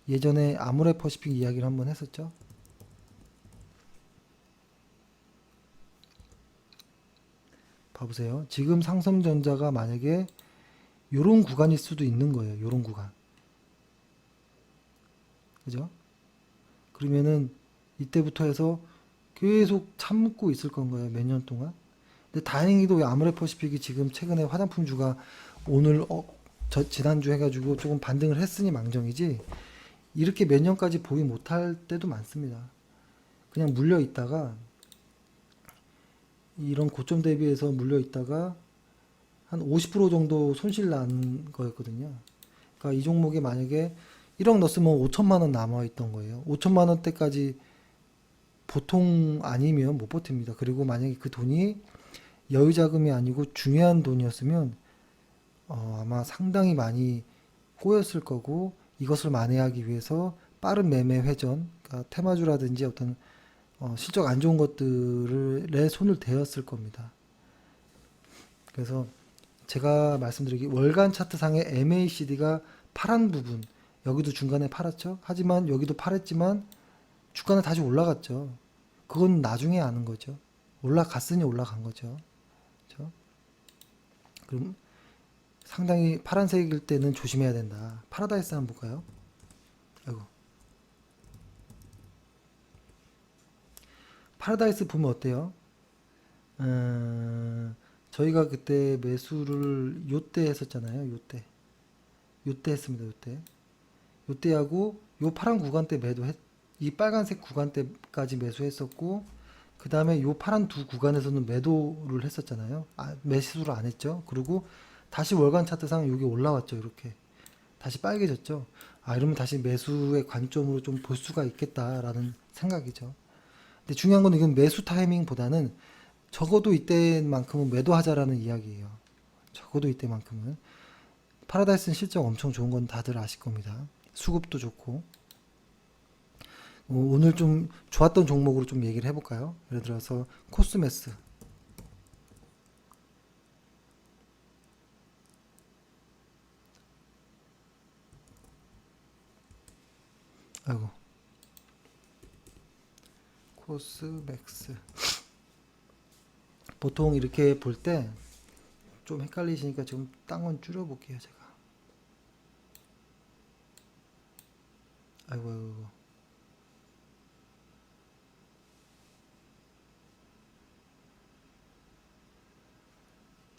예전에 아모레퍼시픽 이야기를 한번 했었죠. 봐보세요. 지금 삼성전자가 만약에 요런 구간일 수도 있는 거예요. 요런 구간. 그죠? 그러면은 이때부터 해서 계속 참고 있을 건가요? 몇 년 동안? 근데 다행히도 아모레퍼시픽이 지금 최근에 화장품주가 오늘 지난주 해가지고 조금 반등을 했으니 망정이지 이렇게 몇 년까지 보기 못할 때도 많습니다. 그냥 물려 있다가 이런 고점 대비해서 물려 있다가 한 50% 정도 손실 난 거였거든요. 그러니까 이 종목에 만약에 1억 넣었으면 5천만 원 남아 있던 거예요. 5천만 원대까지 보통 아니면 못 버팁니다. 그리고 만약에 그 돈이 여유 자금이 아니고 중요한 돈이었으면 아마 상당히 많이 꼬였을 거고 이것을 만회하기 위해서 빠른 매매 회전, 그러니까 테마주라든지 어떤 실적 안 좋은 것들에 손을 대었을 겁니다. 그래서 제가 말씀드리기 월간 차트상의 MACD가 파란 부분 여기도 중간에 팔았죠. 하지만 여기도 팔았지만 주가는 다시 올라갔죠. 그건 나중에 아는 거죠. 올라갔으니 올라간 거죠. 그렇죠? 그럼 상당히 파란색일 때는 조심해야 된다. 파라다이스 한번 볼까요? 아이고. 파라다이스 보면 어때요? 저희가 그때 매수를 요때 했었잖아요. 요때 했습니다. 요때하고 요 파란 구간대 이 빨간색 구간대까지 매수했었고 그 다음에 요 파란 두 구간에서는 매도를 했었잖아요. 매수를 안 했죠. 그리고 다시 월간 차트상 여기 올라왔죠. 이렇게 다시 빨개졌죠. 이러면 다시 매수의 관점으로 좀 볼 수가 있겠다라는 생각이죠. 근데 중요한 건 이건 매수 타이밍보다는 적어도 이때만큼은 매도하자라는 이야기예요. 적어도 이때만큼은. 파라다이스는 실적 엄청 좋은 건 다들 아실 겁니다. 수급도 좋고. 오늘 좀 좋았던 종목으로 좀 얘기를 해볼까요? 예를 들어서 코스메스. 아이고. 코스맥스. 보통 이렇게 볼 때 좀 헷갈리시니까 지금 딴 건 줄여볼게요, 제가. 아이고, 아이고.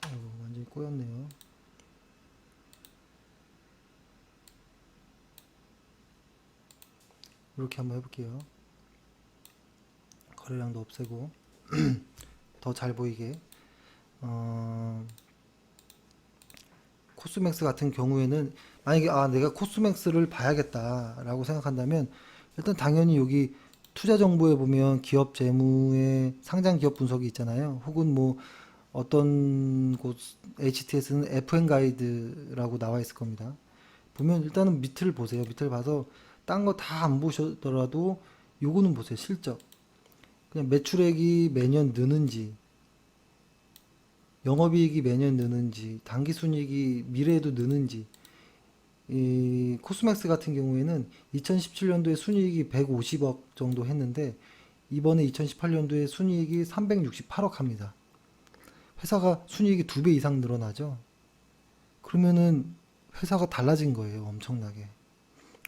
아이고, 완전히 꼬였네요. 이렇게 한번 해볼게요. 거래량도 없애고 더 잘 보이게. 코스맥스 같은 경우에는 만약에 내가 코스맥스를 봐야겠다라고 생각한다면 일단 당연히 여기 투자 정보에 보면 기업 재무의 상장 기업 분석이 있잖아요. 혹은 뭐 어떤 곳 HTS는 FN 가이드라고 나와 있을 겁니다. 보면 일단은 밑을 보세요. 밑을 봐서 딴 거 다 안 보셔더라도 요거는 보세요. 실적. 그냥 매출액이 매년 느는지 영업이익이 매년 느는지, 당기순이익이 미래에도 느는지, 이 코스맥스 같은 경우에는 2017년도에 순이익이 150억 정도 했는데 이번에 2018년도에 순이익이 368억 합니다. 회사가 순이익이 2배 이상 늘어나죠. 그러면은 회사가 달라진 거예요, 엄청나게.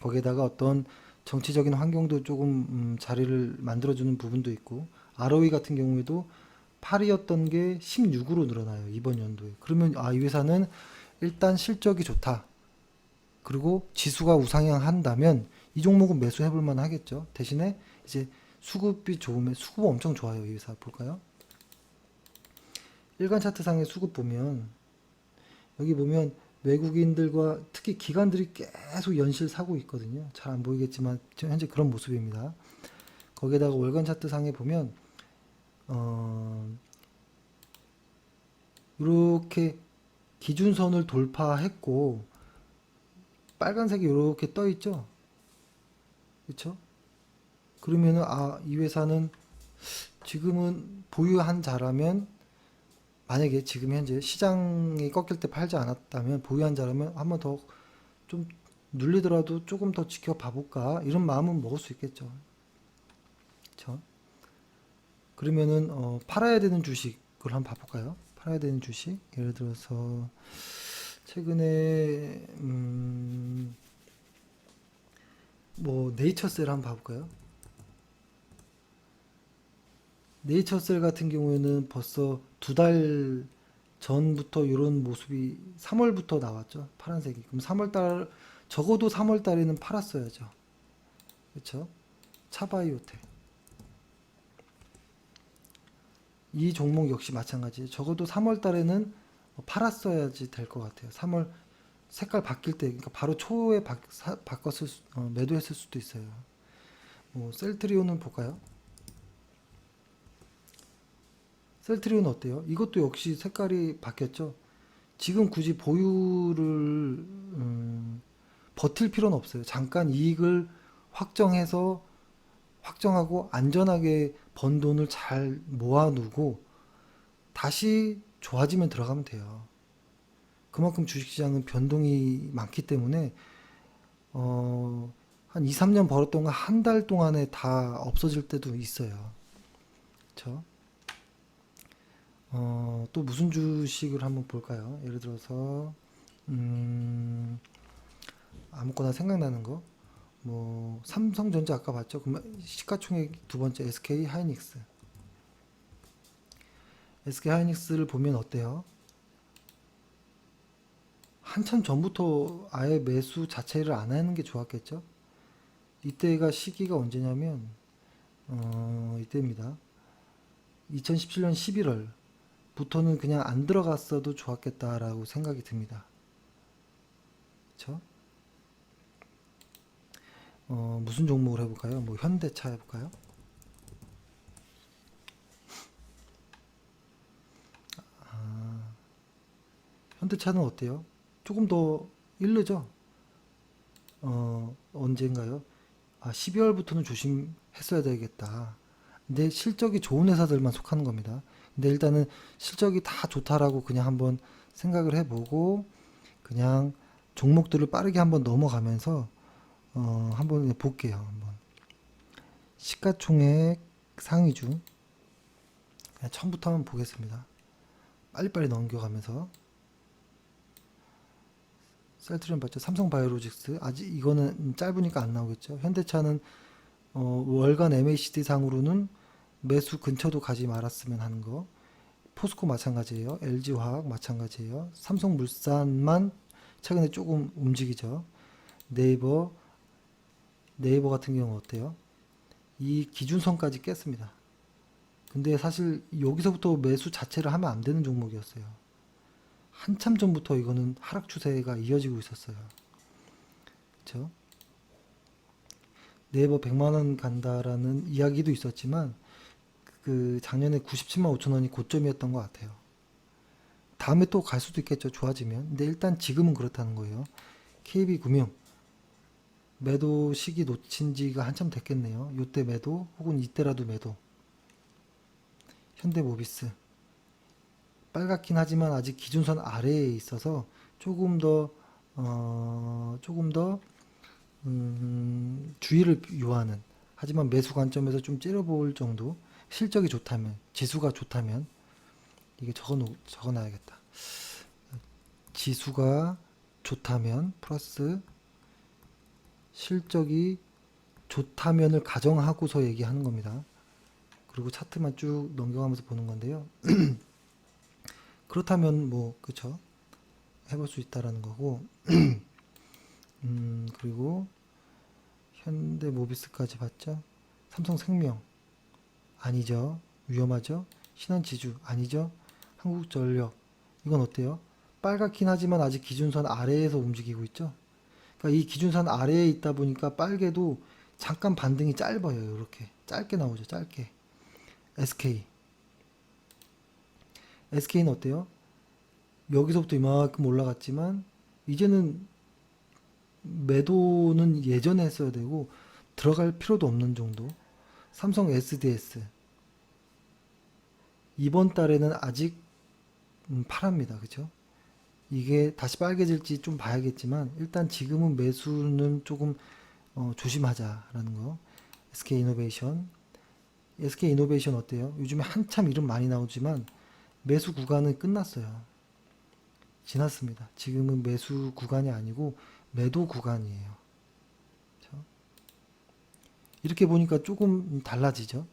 거기에다가 어떤 정치적인 환경도 조금 자리를 만들어주는 부분도 있고 ROE 같은 경우에도 8이었던 게 16으로 늘어나요. 이번 연도에. 그러면 이 회사는 일단 실적이 좋다. 그리고 지수가 우상향한다면 이 종목은 매수해 볼 만 하겠죠. 대신에 이제 수급이 좋으면 수급 엄청 좋아요. 이 회사 볼까요? 일간 차트상의 수급 보면 여기 보면 외국인들과 특히 기관들이 계속 연실 사고 있거든요. 잘 안 보이겠지만 지금 현재 그런 모습입니다. 거기에다가 월간 차트상에 보면 이렇게 기준선을 돌파했고 빨간색이 이렇게 떠 있죠. 그렇죠? 그러면은 이 회사는 지금은 보유한 자라면 만약에 지금 현재 시장이 꺾일 때 팔지 않았다면 보유한 자라면 한번 더 좀 눌리더라도 조금 더 지켜봐 볼까 이런 마음은 먹을 수 있겠죠. 그렇죠? 그러면은 팔아야 되는 주식을 한번 봐볼까요? 팔아야 되는 주식 예를 들어서 최근에 뭐 네이처셀 한번 봐볼까요? 네이처셀 같은 경우에는 벌써 2달 전부터 이런 모습이 3월부터 나왔죠. 파란색이. 그럼 3월달 적어도 3월달에는 팔았어야죠. 그렇죠? 차바이오텍. 이 종목 역시 마찬가지. 적어도 3월달에는 팔았어야지 될 것 같아요. 3월 색깔 바뀔 때, 그러니까 바로 초에 매도했을 수도 있어요. 뭐 셀트리온은 볼까요? 셀트리온 어때요? 이것도 역시 색깔이 바뀌었죠. 지금 굳이 보유를 버틸 필요는 없어요. 잠깐 이익을 확정하고 안전하게 번 돈을 잘 모아두고 다시 좋아지면 들어가면 돼요. 그만큼 주식시장은 변동이 많기 때문에 한 2, 3년 벌었던 거 한 달 동안에 다 없어질 때도 있어요. 그렇죠? 또 무슨 주식을 한번 볼까요? 예를 들어서 아무거나 생각나는 거. 뭐 삼성전자 아까 봤죠? 그러면 시가총액 두 번째 SK 하이닉스. SK 하이닉스를 보면 어때요? 한참 전부터 아예 매수 자체를 안 하는 게 좋았겠죠? 이때가 시기가 언제냐면 이때입니다. 2017년 11월부터는 그냥 안 들어갔어도 좋았겠다라고 생각이 듭니다. 그쵸? 무슨 종목을 해볼까요? 뭐 현대차 해볼까요? 현대차는 어때요? 조금 더 이르죠? 언젠가요? 12월부터는 조심했어야 되겠다. 근데 실적이 좋은 회사들만 속하는 겁니다. 근데 일단은 실적이 다 좋다라고 그냥 한번 생각을 해보고 그냥 종목들을 빠르게 한번 넘어가면서 한번 볼게요. 한번 시가총액 상위주 그냥 처음부터 한번 보겠습니다. 빨리빨리 넘겨가면서 셀트리온 봤죠? 삼성바이오로직스 아직 이거는 짧으니까 안 나오겠죠. 현대차는 월간 MACD 상으로는 매수 근처도 가지 말았으면 하는 거. 포스코 마찬가지예요. LG화학 마찬가지예요. 삼성물산만 최근에 조금 움직이죠. 네이버 같은 경우 어때요? 이 기준선까지 깼습니다. 근데 사실 여기서부터 매수 자체를 하면 안 되는 종목이었어요. 한참 전부터 이거는 하락 추세가 이어지고 있었어요. 그렇죠? 네이버 100만 원 간다라는 이야기도 있었지만 그 작년에 97만 5천 원이 고점이었던 것 같아요. 다음에 또 갈 수도 있겠죠. 좋아지면. 근데 일단 지금은 그렇다는 거예요. KB금융 매도 시기 놓친 지가 한참 됐겠네요. 요때 매도 혹은 이때라도 매도. 현대모비스 빨갛긴 하지만 아직 기준선 아래에 있어서 조금 더 주의를 요하는 하지만 매수 관점에서 좀 째려볼 정도 실적이 좋다면 지수가 좋다면 이게 적어놔야겠다. 지수가 좋다면 플러스 실적이 좋다면을 가정하고서 얘기하는 겁니다. 그리고 차트만 쭉 넘겨가면서 보는 건데요. 그렇다면 뭐 그쵸 해볼 수 있다라는 거고 그리고 현대모비스까지 봤죠. 삼성생명 아니죠. 위험하죠. 신한지주 아니죠. 한국전력 이건 어때요? 빨갛긴 하지만 아직 기준선 아래에서 움직이고 있죠. 그러니까 이 기준선 아래에 있다 보니까 빨개도 잠깐 반등이 짧아요. 이렇게 짧게 나오죠. 짧게. SK는 어때요? 여기서부터 이만큼 올라갔지만 이제는 매도는 예전에 했어야 되고 들어갈 필요도 없는 정도. 삼성 SDS 이번 달에는 아직 파랍니다. 그죠? 이게 다시 빨개질지 좀 봐야겠지만 일단 지금은 매수는 조금 조심하자라는 거. SK이노베이션 어때요? 요즘에 한참 이름 많이 나오지만 매수 구간은 끝났어요. 지났습니다. 지금은 매수 구간이 아니고 매도 구간이에요. 그렇죠? 이렇게 보니까 조금 달라지죠.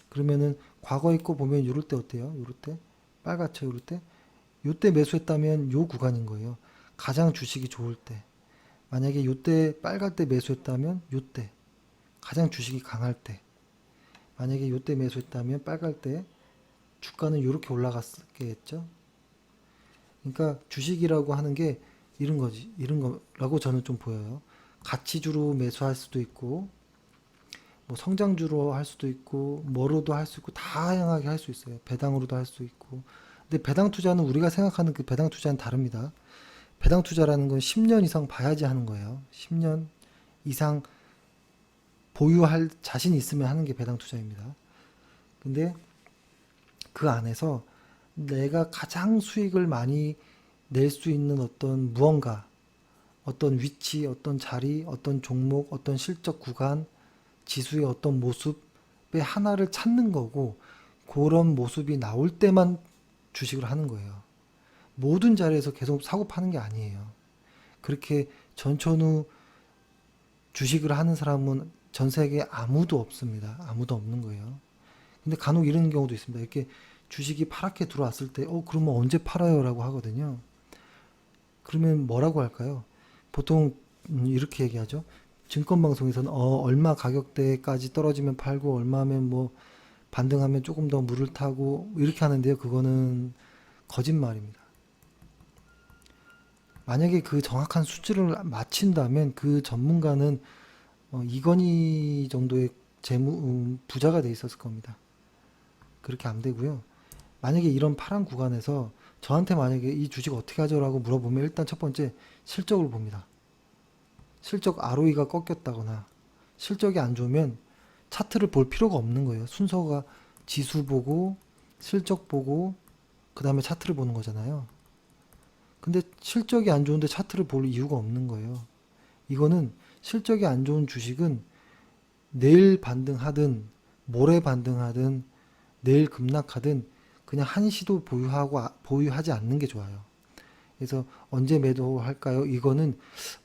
그러면은 과거에 거 보면 요럴 때 어때요? 요럴 때 빨갛죠? 요럴 때 요때 매수했다면 요 구간인 거예요. 가장 주식이 좋을 때. 만약에 요때 빨갈 때 매수했다면 요때 가장 주식이 강할 때. 만약에 요때 매수했다면 빨갈 때 주가는 요렇게 올라갔겠죠. 그러니까 주식이라고 하는 게 이런 거지. 이런 거라고 저는 좀 보여요. 가치주로 매수할 수도 있고 뭐 성장주로 할 수도 있고 뭐로도 할 수 있고 다양하게 할 수 있어요. 배당으로도 할 수 있고. 근데 배당 투자는 우리가 생각하는 그 배당 투자는 다릅니다. 배당 투자라는 건 10년 이상 봐야지 하는 거예요. 10년 이상 보유할 자신 있으면 하는 게 배당 투자입니다. 근데 그 안에서 내가 가장 수익을 많이 낼 수 있는 어떤 무언가, 어떤 위치, 어떤 자리, 어떤 종목, 어떤 실적 구간, 지수의 어떤 모습의 하나를 찾는 거고, 그런 모습이 나올 때만 주식을 하는 거예요. 모든 자리에서 계속 사고 파는 게 아니에요. 그렇게 전천후 주식을 하는 사람은 전 세계에 아무도 없습니다. 아무도 없는 거예요. 근데 간혹 이런 경우도 있습니다. 이렇게 주식이 파랗게 들어왔을 때, 그러면 언제 팔아요? 라고 하거든요. 그러면 뭐라고 할까요? 보통 이렇게 얘기하죠. 증권방송에서는 얼마 가격대까지 떨어지면 팔고 얼마면 뭐 반등하면 조금 더 물을 타고 이렇게 하는데요. 그거는 거짓말입니다. 만약에 그 정확한 수치를 맞힌다면 그 전문가는 이건희 정도의 부자가 돼 있었을 겁니다. 그렇게 안 되고요. 만약에 이런 파란 구간에서 저한테 만약에 이 주식 어떻게 하죠? 라고 물어보면 일단 첫 번째 실적을 봅니다. 실적 ROE가 꺾였다거나 실적이 안 좋으면 차트를 볼 필요가 없는 거예요. 순서가 지수 보고 실적 보고 그 다음에 차트를 보는 거잖아요. 근데 실적이 안 좋은데 차트를 볼 이유가 없는 거예요. 이거는 실적이 안 좋은 주식은 내일 반등하든 모레 반등하든 내일 급락하든 그냥 한시도 보유하지 않는 게 좋아요. 그래서 언제 매도할까요? 이거는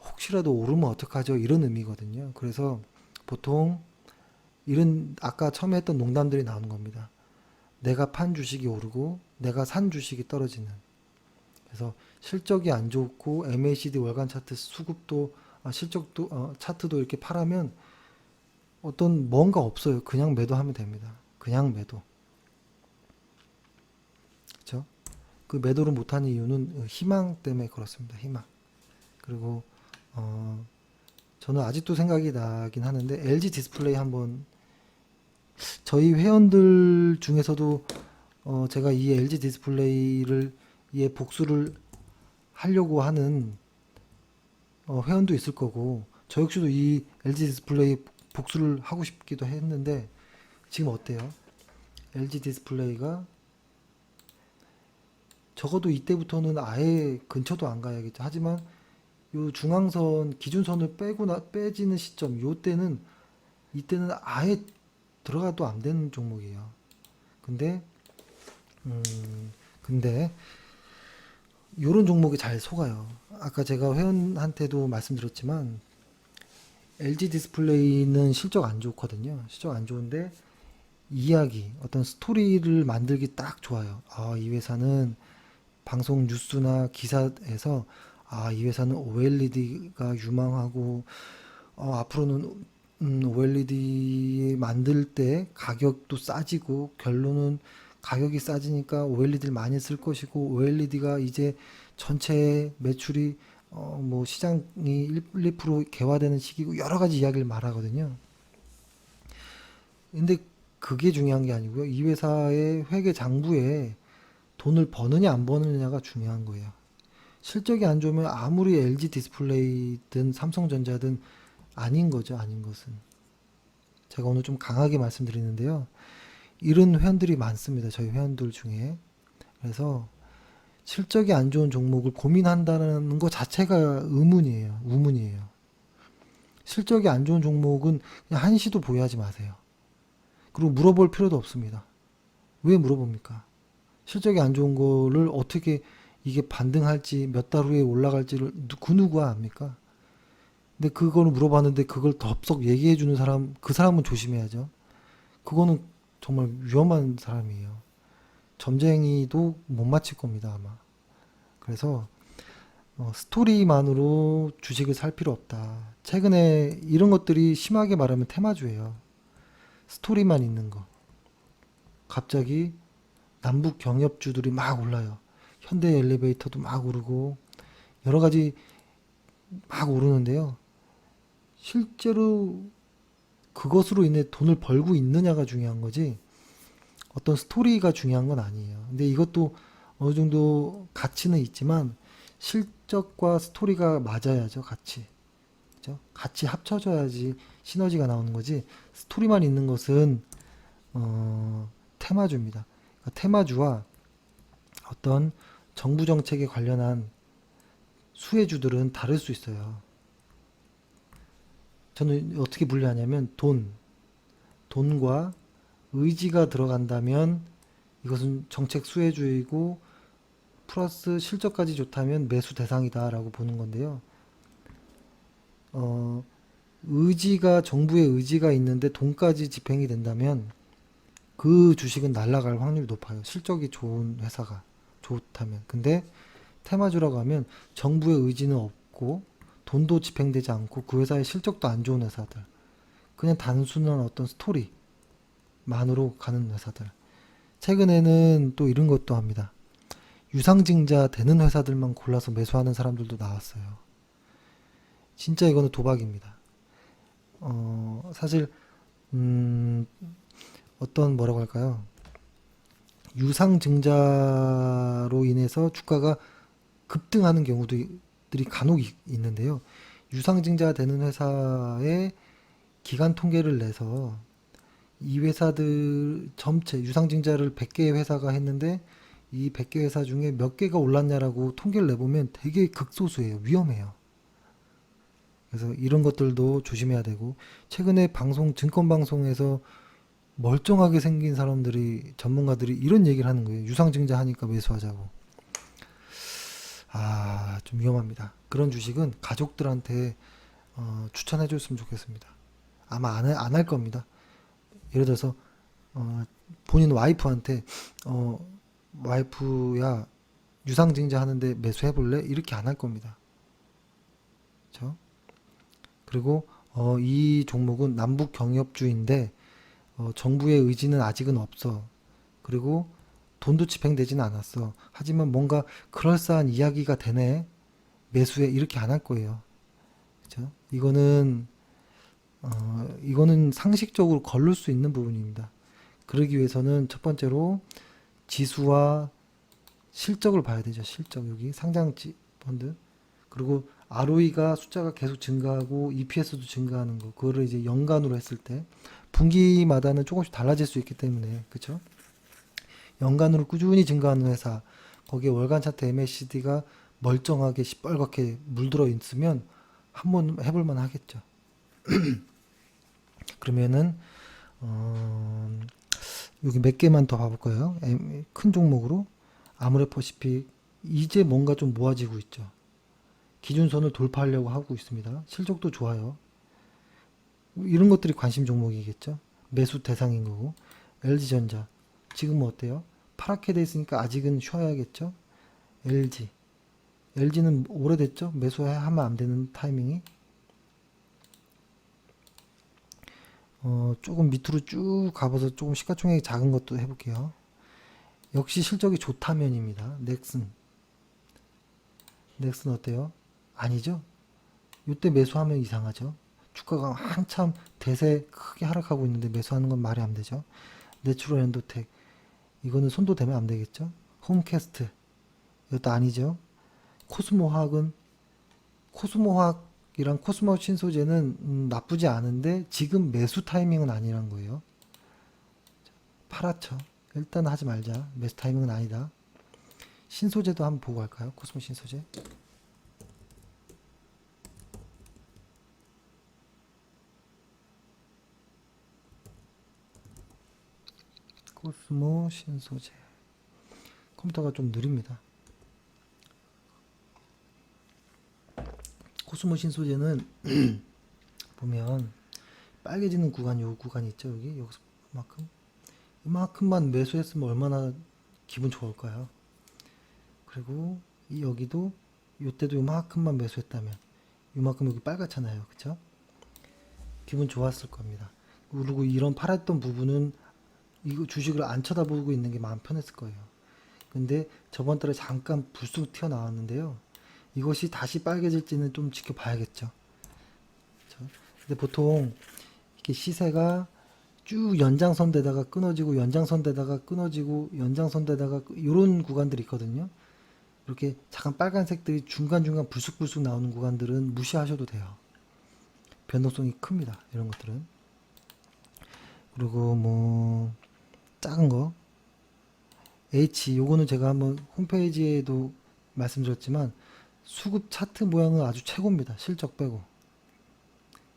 혹시라도 오르면 어떡하죠? 이런 의미거든요. 그래서 보통 이런 아까 처음에 했던 농담들이 나오는 겁니다. 내가 판 주식이 오르고 내가 산 주식이 떨어지는. 그래서 실적이 안 좋고 MACD 월간 차트 수급도 실적도 차트도 이렇게 팔하면 어떤 뭔가 없어요. 그냥 매도하면 됩니다. 그냥 매도. 그렇죠? 그 매도를 못하는 이유는 희망 때문에 그렇습니다. 희망. 그리고 저는 아직도 생각이 나긴 하는데 LG 디스플레이 한번 저희 회원들 중에서도 제가 이 LG 디스플레이를 예 복수를 하려고 하는 회원도 있을 거고 저 역시도 이 LG 디스플레이 복수를 하고 싶기도 했는데 지금 어때요? LG 디스플레이가 적어도 이때부터는 아예 근처도 안 가야겠죠. 하지만 요 중앙선 기준선을 빼지는 시점 요때는 이때는 아예 들어가도 안 되는 종목이에요. 근데 음, 근데 요런 종목이 잘 속아요. 아까 제가 회원한테도 말씀드렸지만 LG 디스플레이는 실적 안 좋거든요. 실적 안 좋은데 이야기, 어떤 스토리를 만들기 딱 좋아요. 이 회사는 방송 뉴스나 기사에서 이 회사는 OLED가 유망하고 앞으로는 OLED 만들 때 가격도 싸지고 결론은 가격이 싸지니까 OLED를 많이 쓸 것이고 OLED가 이제 전체 매출이 뭐 시장이 1, 2% 개화되는 시기고 여러 가지 이야기를 말하거든요. 근데 그게 중요한 게 아니고요. 이 회사의 회계 장부에 돈을 버느냐 안 버느냐가 중요한 거예요. 실적이 안 좋으면 아무리 LG 디스플레이든 삼성전자든 아닌 거죠. 아닌 것은. 제가 오늘 좀 강하게 말씀드리는데요. 이런 회원들이 많습니다. 저희 회원들 중에. 그래서 실적이 안 좋은 종목을 고민한다는 것 자체가 의문이에요. 우문이에요. 실적이 안 좋은 종목은 그냥 한시도 보유하지 마세요. 그리고 물어볼 필요도 없습니다. 왜 물어봅니까? 실적이 안 좋은 거를 어떻게 이게 반등할지 몇 달 후에 올라갈지를 그 누구가 압니까? 근데 그거를 물어봤는데 그걸 덥석 얘기해 주는 사람, 그 사람은 조심해야죠. 그거는 정말 위험한 사람이에요. 점쟁이도 못 맞힐 겁니다, 아마. 그래서 스토리만으로 주식을 살 필요 없다. 최근에 이런 것들이 심하게 말하면 테마주예요. 스토리만 있는 거. 갑자기 남북 경협주들이 막 올라요. 현대 엘리베이터도 막 오르고 여러 가지 막 오르는데요. 실제로 그것으로 인해 돈을 벌고 있느냐가 중요한 거지 어떤 스토리가 중요한 건 아니에요. 근데 이것도 어느 정도 가치는 있지만 실적과 스토리가 맞아야죠, 같이. 그죠? 같이 합쳐져야지 시너지가 나오는 거지. 스토리만 있는 것은 테마주입니다. 그러니까 테마주와 어떤 정부 정책에 관련한 수혜주들은 다를 수 있어요. 저는 어떻게 분류하냐면 돈과 의지가 들어간다면 이것은 정책 수혜주이고 플러스 실적까지 좋다면 매수 대상이다라고 보는 건데요. 어, 정부의 의지가 있는데 돈까지 집행이 된다면 그 주식은 날아갈 확률이 높아요. 실적이 좋은 회사가 좋다면. 근데 테마주라고 하면 정부의 의지는 없고 돈도 집행되지 않고 그 회사의 실적도 안 좋은 회사들. 그냥 단순한 어떤 스토리만으로 가는 회사들. 최근에는 또 이런 것도 합니다. 유상증자 되는 회사들만 골라서 매수하는 사람들도 나왔어요. 진짜 이거는 도박입니다. 사실 어떤 뭐라고 할까요? 유상증자로 인해서 주가가 급등하는 경우들이 간혹 있는데요. 유상증자 되는 회사의 기간 통계를 내서 이 회사들 전체 유상증자를 100개의 회사가 했는데 이 100개 회사 중에 몇 개가 올랐냐라고 통계를 내보면 되게 극소수예요. 위험해요. 그래서 이런 것들도 조심해야 되고 최근에 증권 방송에서 멀쩡하게 생긴 사람들이 전문가들이 이런 얘기를 하는 거예요. 유상증자 하니까 매수하자고. 좀 위험합니다. 그런 주식은 가족들한테 추천해 줬으면 좋겠습니다. 아마 안 할 겁니다. 예를 들어서 본인 와이프한테 와이프야 유상증자 하는데 매수해 볼래? 이렇게 안 할 겁니다. 그렇죠? 그리고 이 종목은 남북 경협주인데 정부의 의지는 아직은 없어. 그리고 돈도 집행되지는 않았어. 하지만 뭔가 그럴싸한 이야기가 되네. 매수해 이렇게 안 할 거예요. 그렇죠? 이거는 상식적으로 걸를 수 있는 부분입니다. 그러기 위해서는 첫 번째로 지수와 실적을 봐야 되죠. 실적 여기 상장지 펀드 그리고 ROE가 숫자가 계속 증가하고 EPS도 증가하는 거 그거를 이제 연간으로 했을 때 분기마다는 조금씩 달라질 수 있기 때문에 그렇죠? 연간으로 꾸준히 증가하는 회사 거기에 월간 차트 MACD가 멀쩡하게 시뻘겋게 물들어 있으면 한번 해볼 만 하겠죠. 그러면은 여기 몇 개만 더 봐볼 거예요. 큰 종목으로 아모레퍼시픽 이제 뭔가 좀 모아지고 있죠. 기준선을 돌파하려고 하고 있습니다. 실적도 좋아요. 이런 것들이 관심 종목이겠죠. 매수 대상인 거고. LG전자 지금은 어때요? 파랗게 돼 있으니까 아직은 쉬어야겠죠. LG는 오래됐죠. 매수하면 안 되는 타이밍이. 조금 밑으로 쭉 가봐서 조금 시가총액이 작은 것도 해볼게요. 역시 실적이 좋다면입니다. 넥슨 어때요? 아니죠? 이때 매수하면 이상하죠. 주가가 한참 대세 크게 하락하고 있는데 매수하는 건 말이 안 되죠. 내추럴 엔도텍 이거는 손도 대면 안 되겠죠. 홈캐스트 이것도 아니죠. 코스모화학이랑 코스모 신소재는 나쁘지 않은데 지금 매수 타이밍은 아니란 거예요. 팔았죠. 일단 하지 말자. 매수 타이밍은 아니다. 신소재도 한번 보고 갈까요? 코스모 신소재. 코스모 신소재. 컴퓨터가 좀 느립니다. 코스모 신소재는 보면 빨개지는 구간 요 구간이 있죠. 여기서 이만큼만 매수했으면 얼마나 기분 좋을까요? 그리고 여기도 요때도 이만큼만 매수했다면 이만큼 여기 빨갛잖아요. 그쵸? 기분 좋았을 겁니다. 그리고 이런 팔았던 부분은 이거 주식을 안 쳐다보고 있는 게 마음 편했을 거예요. 근데 저번 달에 잠깐 불쑥 튀어나왔는데요. 이것이 다시 빨개질지는 좀 지켜봐야겠죠. 그쵸? 근데 보통 이렇게 시세가 쭉 연장선대다가 끊어지고 연장선대다가 끊어지고 연장선대다가 이런 구간들이 있거든요. 이렇게 잠깐 빨간색들이 중간중간 불쑥불쑥 나오는 구간들은 무시하셔도 돼요. 변동성이 큽니다. 이런 것들은. 그리고 뭐 작은 거. H, 요거는 제가 한번 홈페이지에도 말씀드렸지만 수급 차트 모양은 아주 최고입니다. 실적 빼고.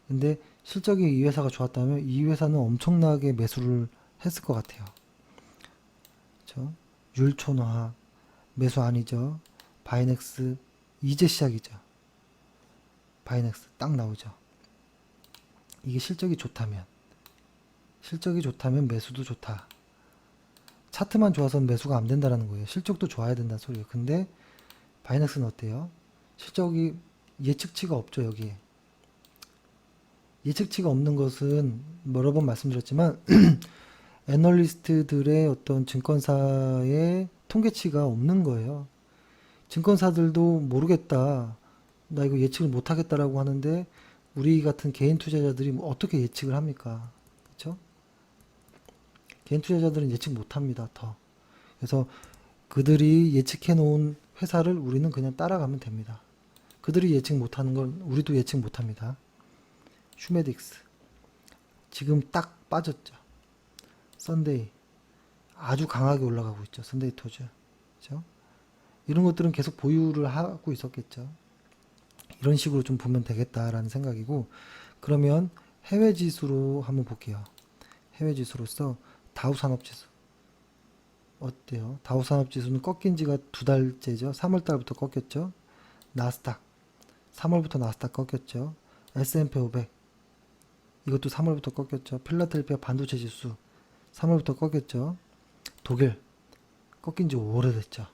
근데 실적이 이 회사가 좋았다면 이 회사는 엄청나게 매수를 했을 것 같아요. 그렇죠? 율촌화 매수 아니죠. 바이넥스 이제 시작이죠. 바이넥스 딱 나오죠. 이게 실적이 좋다면 매수도 좋다. 차트만 좋아서 매수가 안 된다라는 거예요. 실적도 좋아야 된다는 소리예요. 근데 바이넥스는 어때요? 실적이 예측치가 없죠, 여기에. 예측치가 없는 것은 여러 번 말씀드렸지만 애널리스트들의 어떤 증권사의 통계치가 없는 거예요. 증권사들도 모르겠다. 나 이거 예측을 못 하겠다라고 하는데 우리 같은 개인 투자자들이 뭐 어떻게 예측을 합니까? 그렇죠? 개인 투자자들은 예측 못 합니다. 더. 그래서 그들이 예측해 놓은 회사를 우리는 그냥 따라가면 됩니다. 그들이 예측 못 하는 건 우리도 예측 못 합니다. 슈메딕스 지금 딱 빠졌죠. 썬데이 아주 강하게 올라가고 있죠. 썬데이 토즈. 그렇죠? 이런 것들은 계속 보유를 하고 있었겠죠. 이런 식으로 좀 보면 되겠다라는 생각이고, 그러면 해외 지수로 한번 볼게요. 해외 지수로서 다우 산업지수 어때요? 다우 산업지수는 꺾인 지가 2달째죠. 3월 달부터 꺾였죠. 나스닥 3월부터 나스닥 꺾였죠. S&P 500 이것도 3월부터 꺾였죠. 필라델피아 반도체 지수 3월부터 꺾였죠. 독일 꺾인 지 오래됐죠.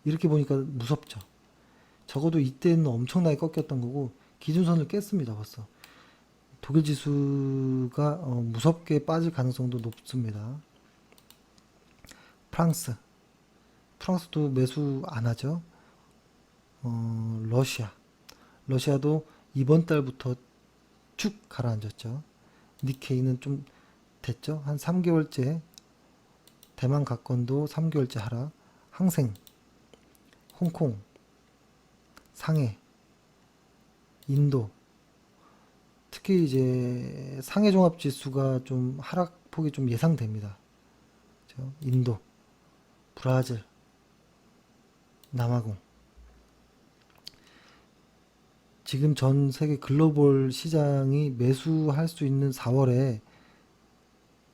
이렇게 보니까 무섭죠. 적어도 이때는 엄청나게 꺾였던 거고 기준선을 깼습니다. 벌써. 독일 지수가 무섭게 빠질 가능성도 높습니다. 프랑스도 매수 안 하죠. 러시아도 이번 달부터 쭉 가라앉았죠. 니케이는 좀 됐죠. 한 3개월째 대만 가건도 3개월째 하락. 항생, 홍콩, 상해, 인도, 특히 이제 상해 종합 지수가 좀 하락폭이 좀 예상됩니다. 그렇죠? 인도, 브라질, 남아공. 지금 전 세계 글로벌 시장이 매수할 수 있는 4월에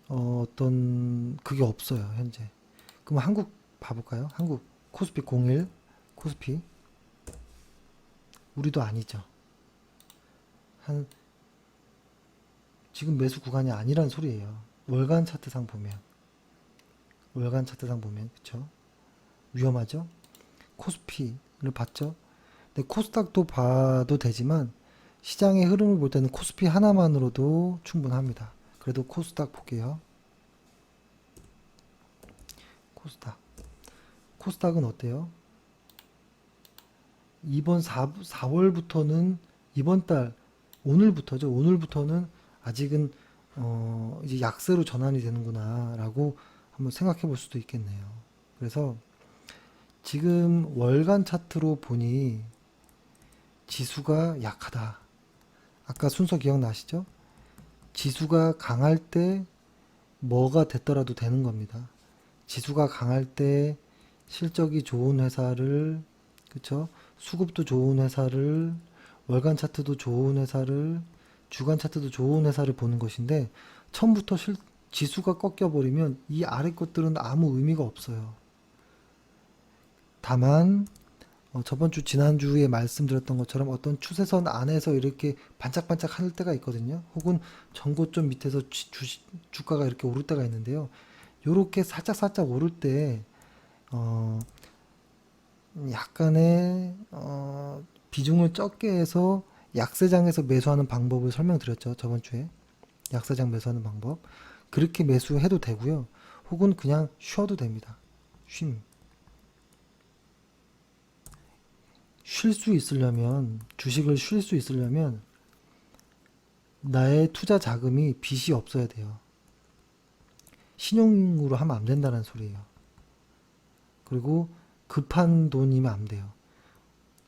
어떤 그게 없어요, 현재. 그럼 한국 봐볼까요? 한국 코스피 01 코스피 우리도 아니죠. 한 지금 매수 구간이 아니란 소리예요. 월간 차트상 보면 그쵸? 위험하죠? 코스피를 봤죠? 근데 코스닥도 봐도 되지만 시장의 흐름을 볼 때는 코스피 하나만으로도 충분합니다. 그래도 코스닥 볼게요. 코스닥은 어때요? 이번 4월부터는 이번 달 오늘부터죠. 오늘부터는 아직은 이제 약세로 전환이 되는구나라고 한번 생각해 볼 수도 있겠네요. 그래서 지금 월간 차트로 보니 지수가 약하다. 아까 순서 기억나시죠? 지수가 강할 때 뭐가 됐더라도 되는 겁니다. 지수가 강할 때 실적이 좋은 회사를, 그쵸? 수급도 좋은 회사를, 월간 차트도 좋은 회사를, 주간 차트도 좋은 회사를 보는 것인데, 처음부터 지수가 꺾여버리면 이 아래 것들은 아무 의미가 없어요. 다만, 저번 주, 지난주에 말씀드렸던 것처럼 어떤 추세선 안에서 이렇게 반짝반짝 할 때가 있거든요. 혹은 전고점 밑에서 주가가 이렇게 오를 때가 있는데요. 요렇게 살짝 오를 때, 약간의, 비중을 적게 해서 약세장에서 매수하는 방법을 설명드렸죠. 저번 주에. 약세장 매수하는 방법. 그렇게 매수해도 되고요. 혹은 그냥 쉬어도 됩니다. 쉴 수 있으려면, 주식을 쉴 수 있으려면, 나의 투자 자금이 빚이 없어야 돼요. 신용으로 하면 안 된다는 소리예요. 그리고 급한 돈이면 안 돼요.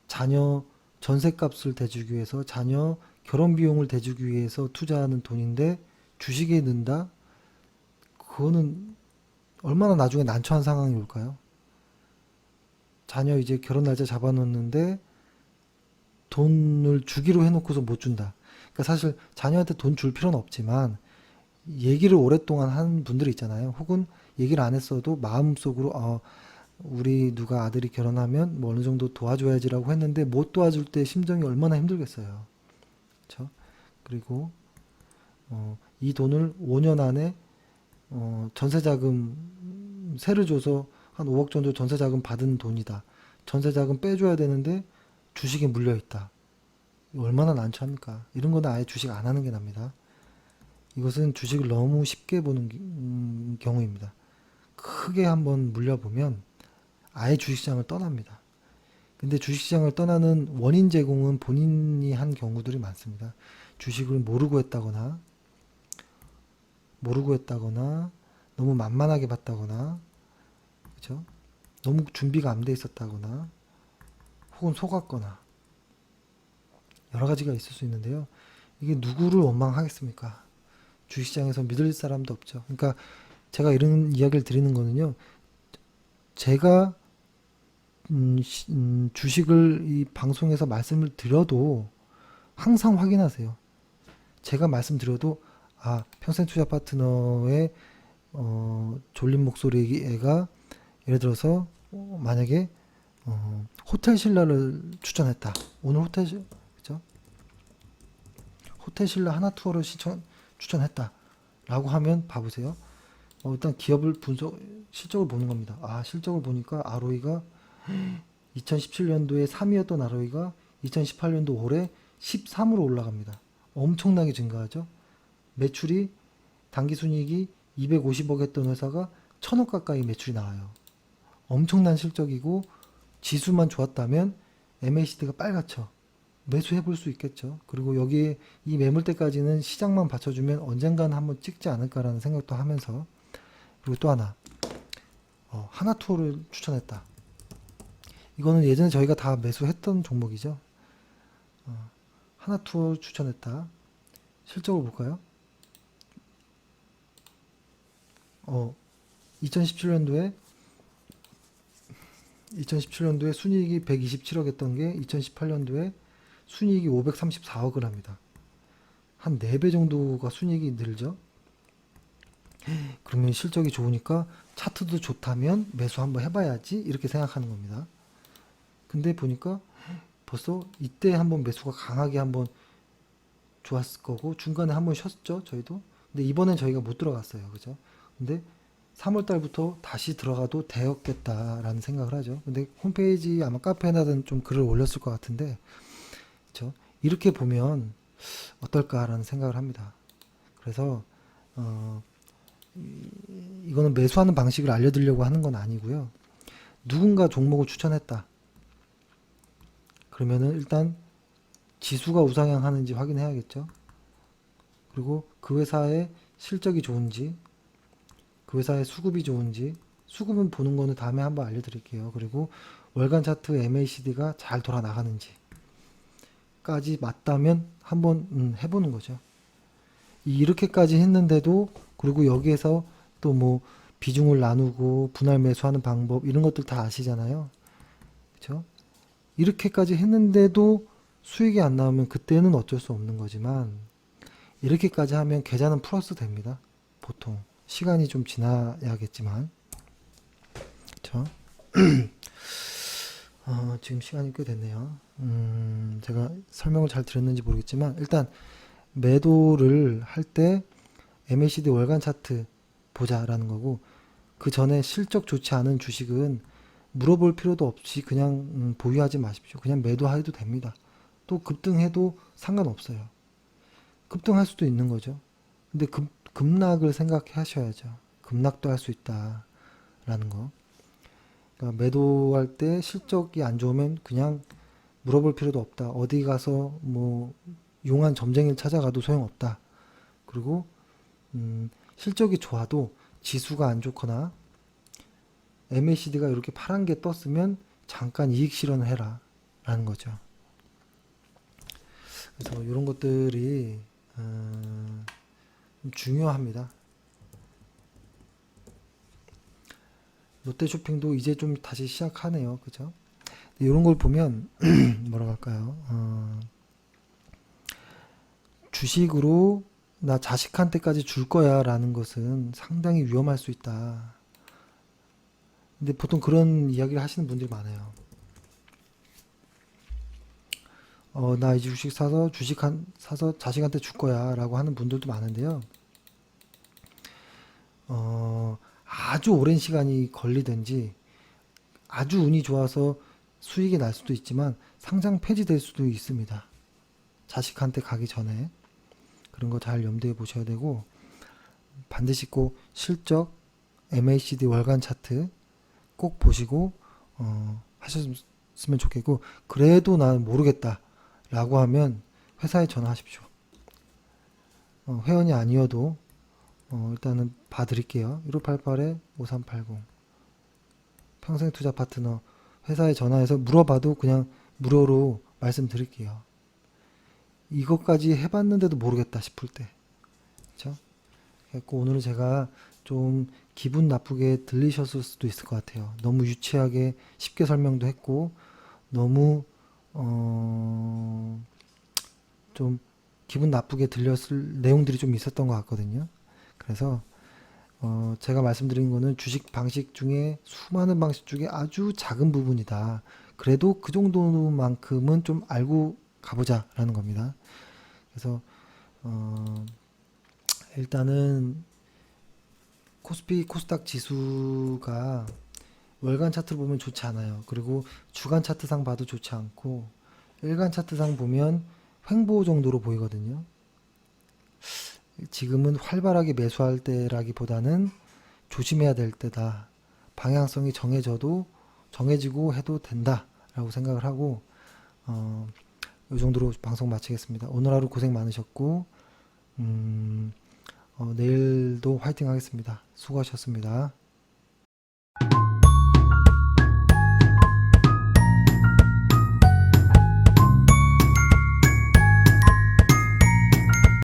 자녀 전셋값을 대주기 위해서, 자녀 결혼 비용을 대주기 위해서 투자하는 돈인데 주식에 넣는다? 그거는 얼마나 나중에 난처한 상황이 올까요? 자녀 이제 결혼 날짜 잡아놓는데 돈을 주기로 해놓고서 못 준다. 그러니까 사실 자녀한테 돈 줄 필요는 없지만 얘기를 오랫동안 한 분들이 있잖아요. 혹은 얘기를 안 했어도 마음속으로 우리 누가 아들이 결혼하면 뭐 어느 정도 도와줘야지라고 했는데 못 도와줄 때 심정이 얼마나 힘들겠어요. 그렇죠? 그리고 이 돈을 5년 안에 전세자금 세를 줘서 한 5억 정도 전세자금 받은 돈이다. 전세자금 빼줘야 되는데 주식에 물려 있다. 이거 얼마나 난처합니까? 이런 거는 아예 주식 안 하는 게 납니다. 이것은 주식을 너무 쉽게 보는 경우입니다. 크게 한번 물려보면 아예 주식시장을 떠납니다. 근데 주식시장을 떠나는 원인 제공은 본인이 한 경우들이 많습니다. 주식을 모르고 했다거나, 너무 만만하게 봤다거나, 그죠? 너무 준비가 안 돼 있었다거나, 혹은 속았거나, 여러 가지가 있을 수 있는데요. 이게 누구를 원망하겠습니까? 주식시장에서 믿을 사람도 없죠. 그러니까 제가 이런 이야기를 드리는 거는요. 제가 주식을 이 방송에서 말씀을 드려도 항상 확인하세요. 제가 말씀드려도 평생투자 파트너의 졸린 목소리가 예를 들어서 만약에 호텔 신라를 추천했다. 오늘 그죠? 호텔 신라 하나 투어를 추천했다. 라고 하면 봐보세요. 일단 기업을 실적을 보는 겁니다. 실적을 보니까 ROE가 2017년도에 3위였던 ROE가 2018년도 올해 13으로 올라갑니다. 엄청나게 증가하죠. 매출이 당기순이익이 250억 했던 회사가 1000억 가까이 매출이 나와요. 엄청난 실적이고 지수만 좋았다면 MACD가 빨갛죠. 매수해 볼 수 있겠죠. 그리고 여기에 이 매물대까지는 시장만 받쳐주면 언젠가는 한번 찍지 않을까라는 생각도 하면서, 그리고 또 하나, 하나투어를 추천했다. 이거는 예전에 저희가 다 매수했던 종목이죠. 하나투어 추천했다. 실적을 볼까요? 2017년도에 순이익이 127억 했던 게 2018년도에 순이익이 534억을 합니다. 한 4배 정도가 순이익이 늘죠. 그러면 실적이 좋으니까 차트도 좋다면 매수 한번 해봐야지 이렇게 생각하는 겁니다. 근데 보니까 벌써 이때 한번 매수가 강하게 한번 좋았을 거고 중간에 한번 쉬었죠 저희도. 근데 이번엔 저희가 못 들어갔어요. 그죠? 근데 3월 달부터 다시 들어가도 되었겠다라는 생각을 하죠. 근데 홈페이지 아마 카페에다든 좀 글을 올렸을 것 같은데, 그렇죠? 이렇게 보면 어떨까라는 생각을 합니다. 그래서 이거는 매수하는 방식을 알려드리려고 하는 건 아니고요. 누군가 종목을 추천했다. 그러면은 일단 지수가 우상향하는지 확인해야겠죠. 그리고 그 회사의 실적이 좋은지, 그 회사의 수급이 좋은지, 수급은 보는 거는 다음에 한번 알려드릴게요. 그리고 월간 차트 MACD가 잘 돌아 나가는지까지 맞다면 한번 해보는 거죠. 이렇게까지 했는데도, 그리고 여기에서 또 뭐 비중을 나누고 분할 매수하는 방법 이런 것들 다 아시잖아요. 그렇죠? 이렇게까지 했는데도 수익이 안 나오면 그때는 어쩔 수 없는 거지만, 이렇게까지 하면 계좌는 플러스 됩니다. 보통 시간이 좀 지나야겠지만, 그렇죠? 지금 시간이 꽤 됐네요. 제가 설명을 잘 드렸는지 모르겠지만 일단 매도를 할 때 MACD 월간 차트 보자라는 거고, 그 전에 실적 좋지 않은 주식은 물어볼 필요도 없이 그냥 보유하지 마십시오. 그냥 매도해도 됩니다. 또 급등해도 상관없어요. 급등할 수도 있는 거죠. 근데 급락을 생각하셔야죠. 급락도 할 수 있다라는 거. 그러니까 매도할 때 실적이 안 좋으면 그냥 물어볼 필요도 없다. 어디 가서 뭐 용한 점쟁이를 찾아가도 소용없다. 그리고 실적이 좋아도 지수가 안 좋거나 MACD가 이렇게 파란 게 떴으면 잠깐 이익 실현을 해라 라는 거죠. 그래서 이런 것들이 중요합니다. 롯데 쇼핑도 이제 좀 다시 시작하네요. 그죠? 이런 걸 보면 뭐라고 할까요? 주식으로 나 자식한테까지 줄 거야 라는 것은 상당히 위험할 수 있다. 근데 보통 그런 이야기를 하시는 분들이 많아요. 나 이 주식 사서 사서 자식한테 줄 거야 라고 하는 분들도 많은데요. 아주 오랜 시간이 걸리든지 아주 운이 좋아서 수익이 날 수도 있지만 상장 폐지될 수도 있습니다. 자식한테 가기 전에 그런 거 잘 염두에 보셔야 되고 반드시 꼭 실적 MACD 월간 차트 꼭 보시고 하셨으면 좋겠고 그래도 난 모르겠다 라고 하면 회사에 전화하십시오. 회원이 아니어도 일단은 봐드릴게요. 1588-5380 평생투자 파트너 회사에 전화해서 물어봐도 그냥 무료로 말씀드릴게요. 이것까지 해봤는데도 모르겠다 싶을 때, 그렇죠? 그래서 오늘은 제가 좀 기분 나쁘게 들리셨을 수도 있을 것 같아요. 너무 유치하게 쉽게 설명도 했고 너무 좀 기분 나쁘게 들렸을 내용들이 좀 있었던 것 같거든요. 그래서 제가 말씀드린 거는 주식 방식 중에 수많은 방식 중에 아주 작은 부분이다. 그래도 그 정도만큼은 좀 알고 가보자라는 겁니다. 그래서 일단은 코스피 코스닥 지수가 월간 차트를 보면 좋지 않아요. 그리고 주간 차트상 봐도 좋지 않고 일간 차트상 보면 횡보 정도로 보이거든요. 지금은 활발하게 매수할 때라기보다는 조심해야 될 때다. 방향성이 정해지고 해도 된다라고 생각을 하고 이 정도로 방송 마치겠습니다. 오늘 하루 고생 많으셨고 내일도 화이팅 하겠습니다. 수고하셨습니다.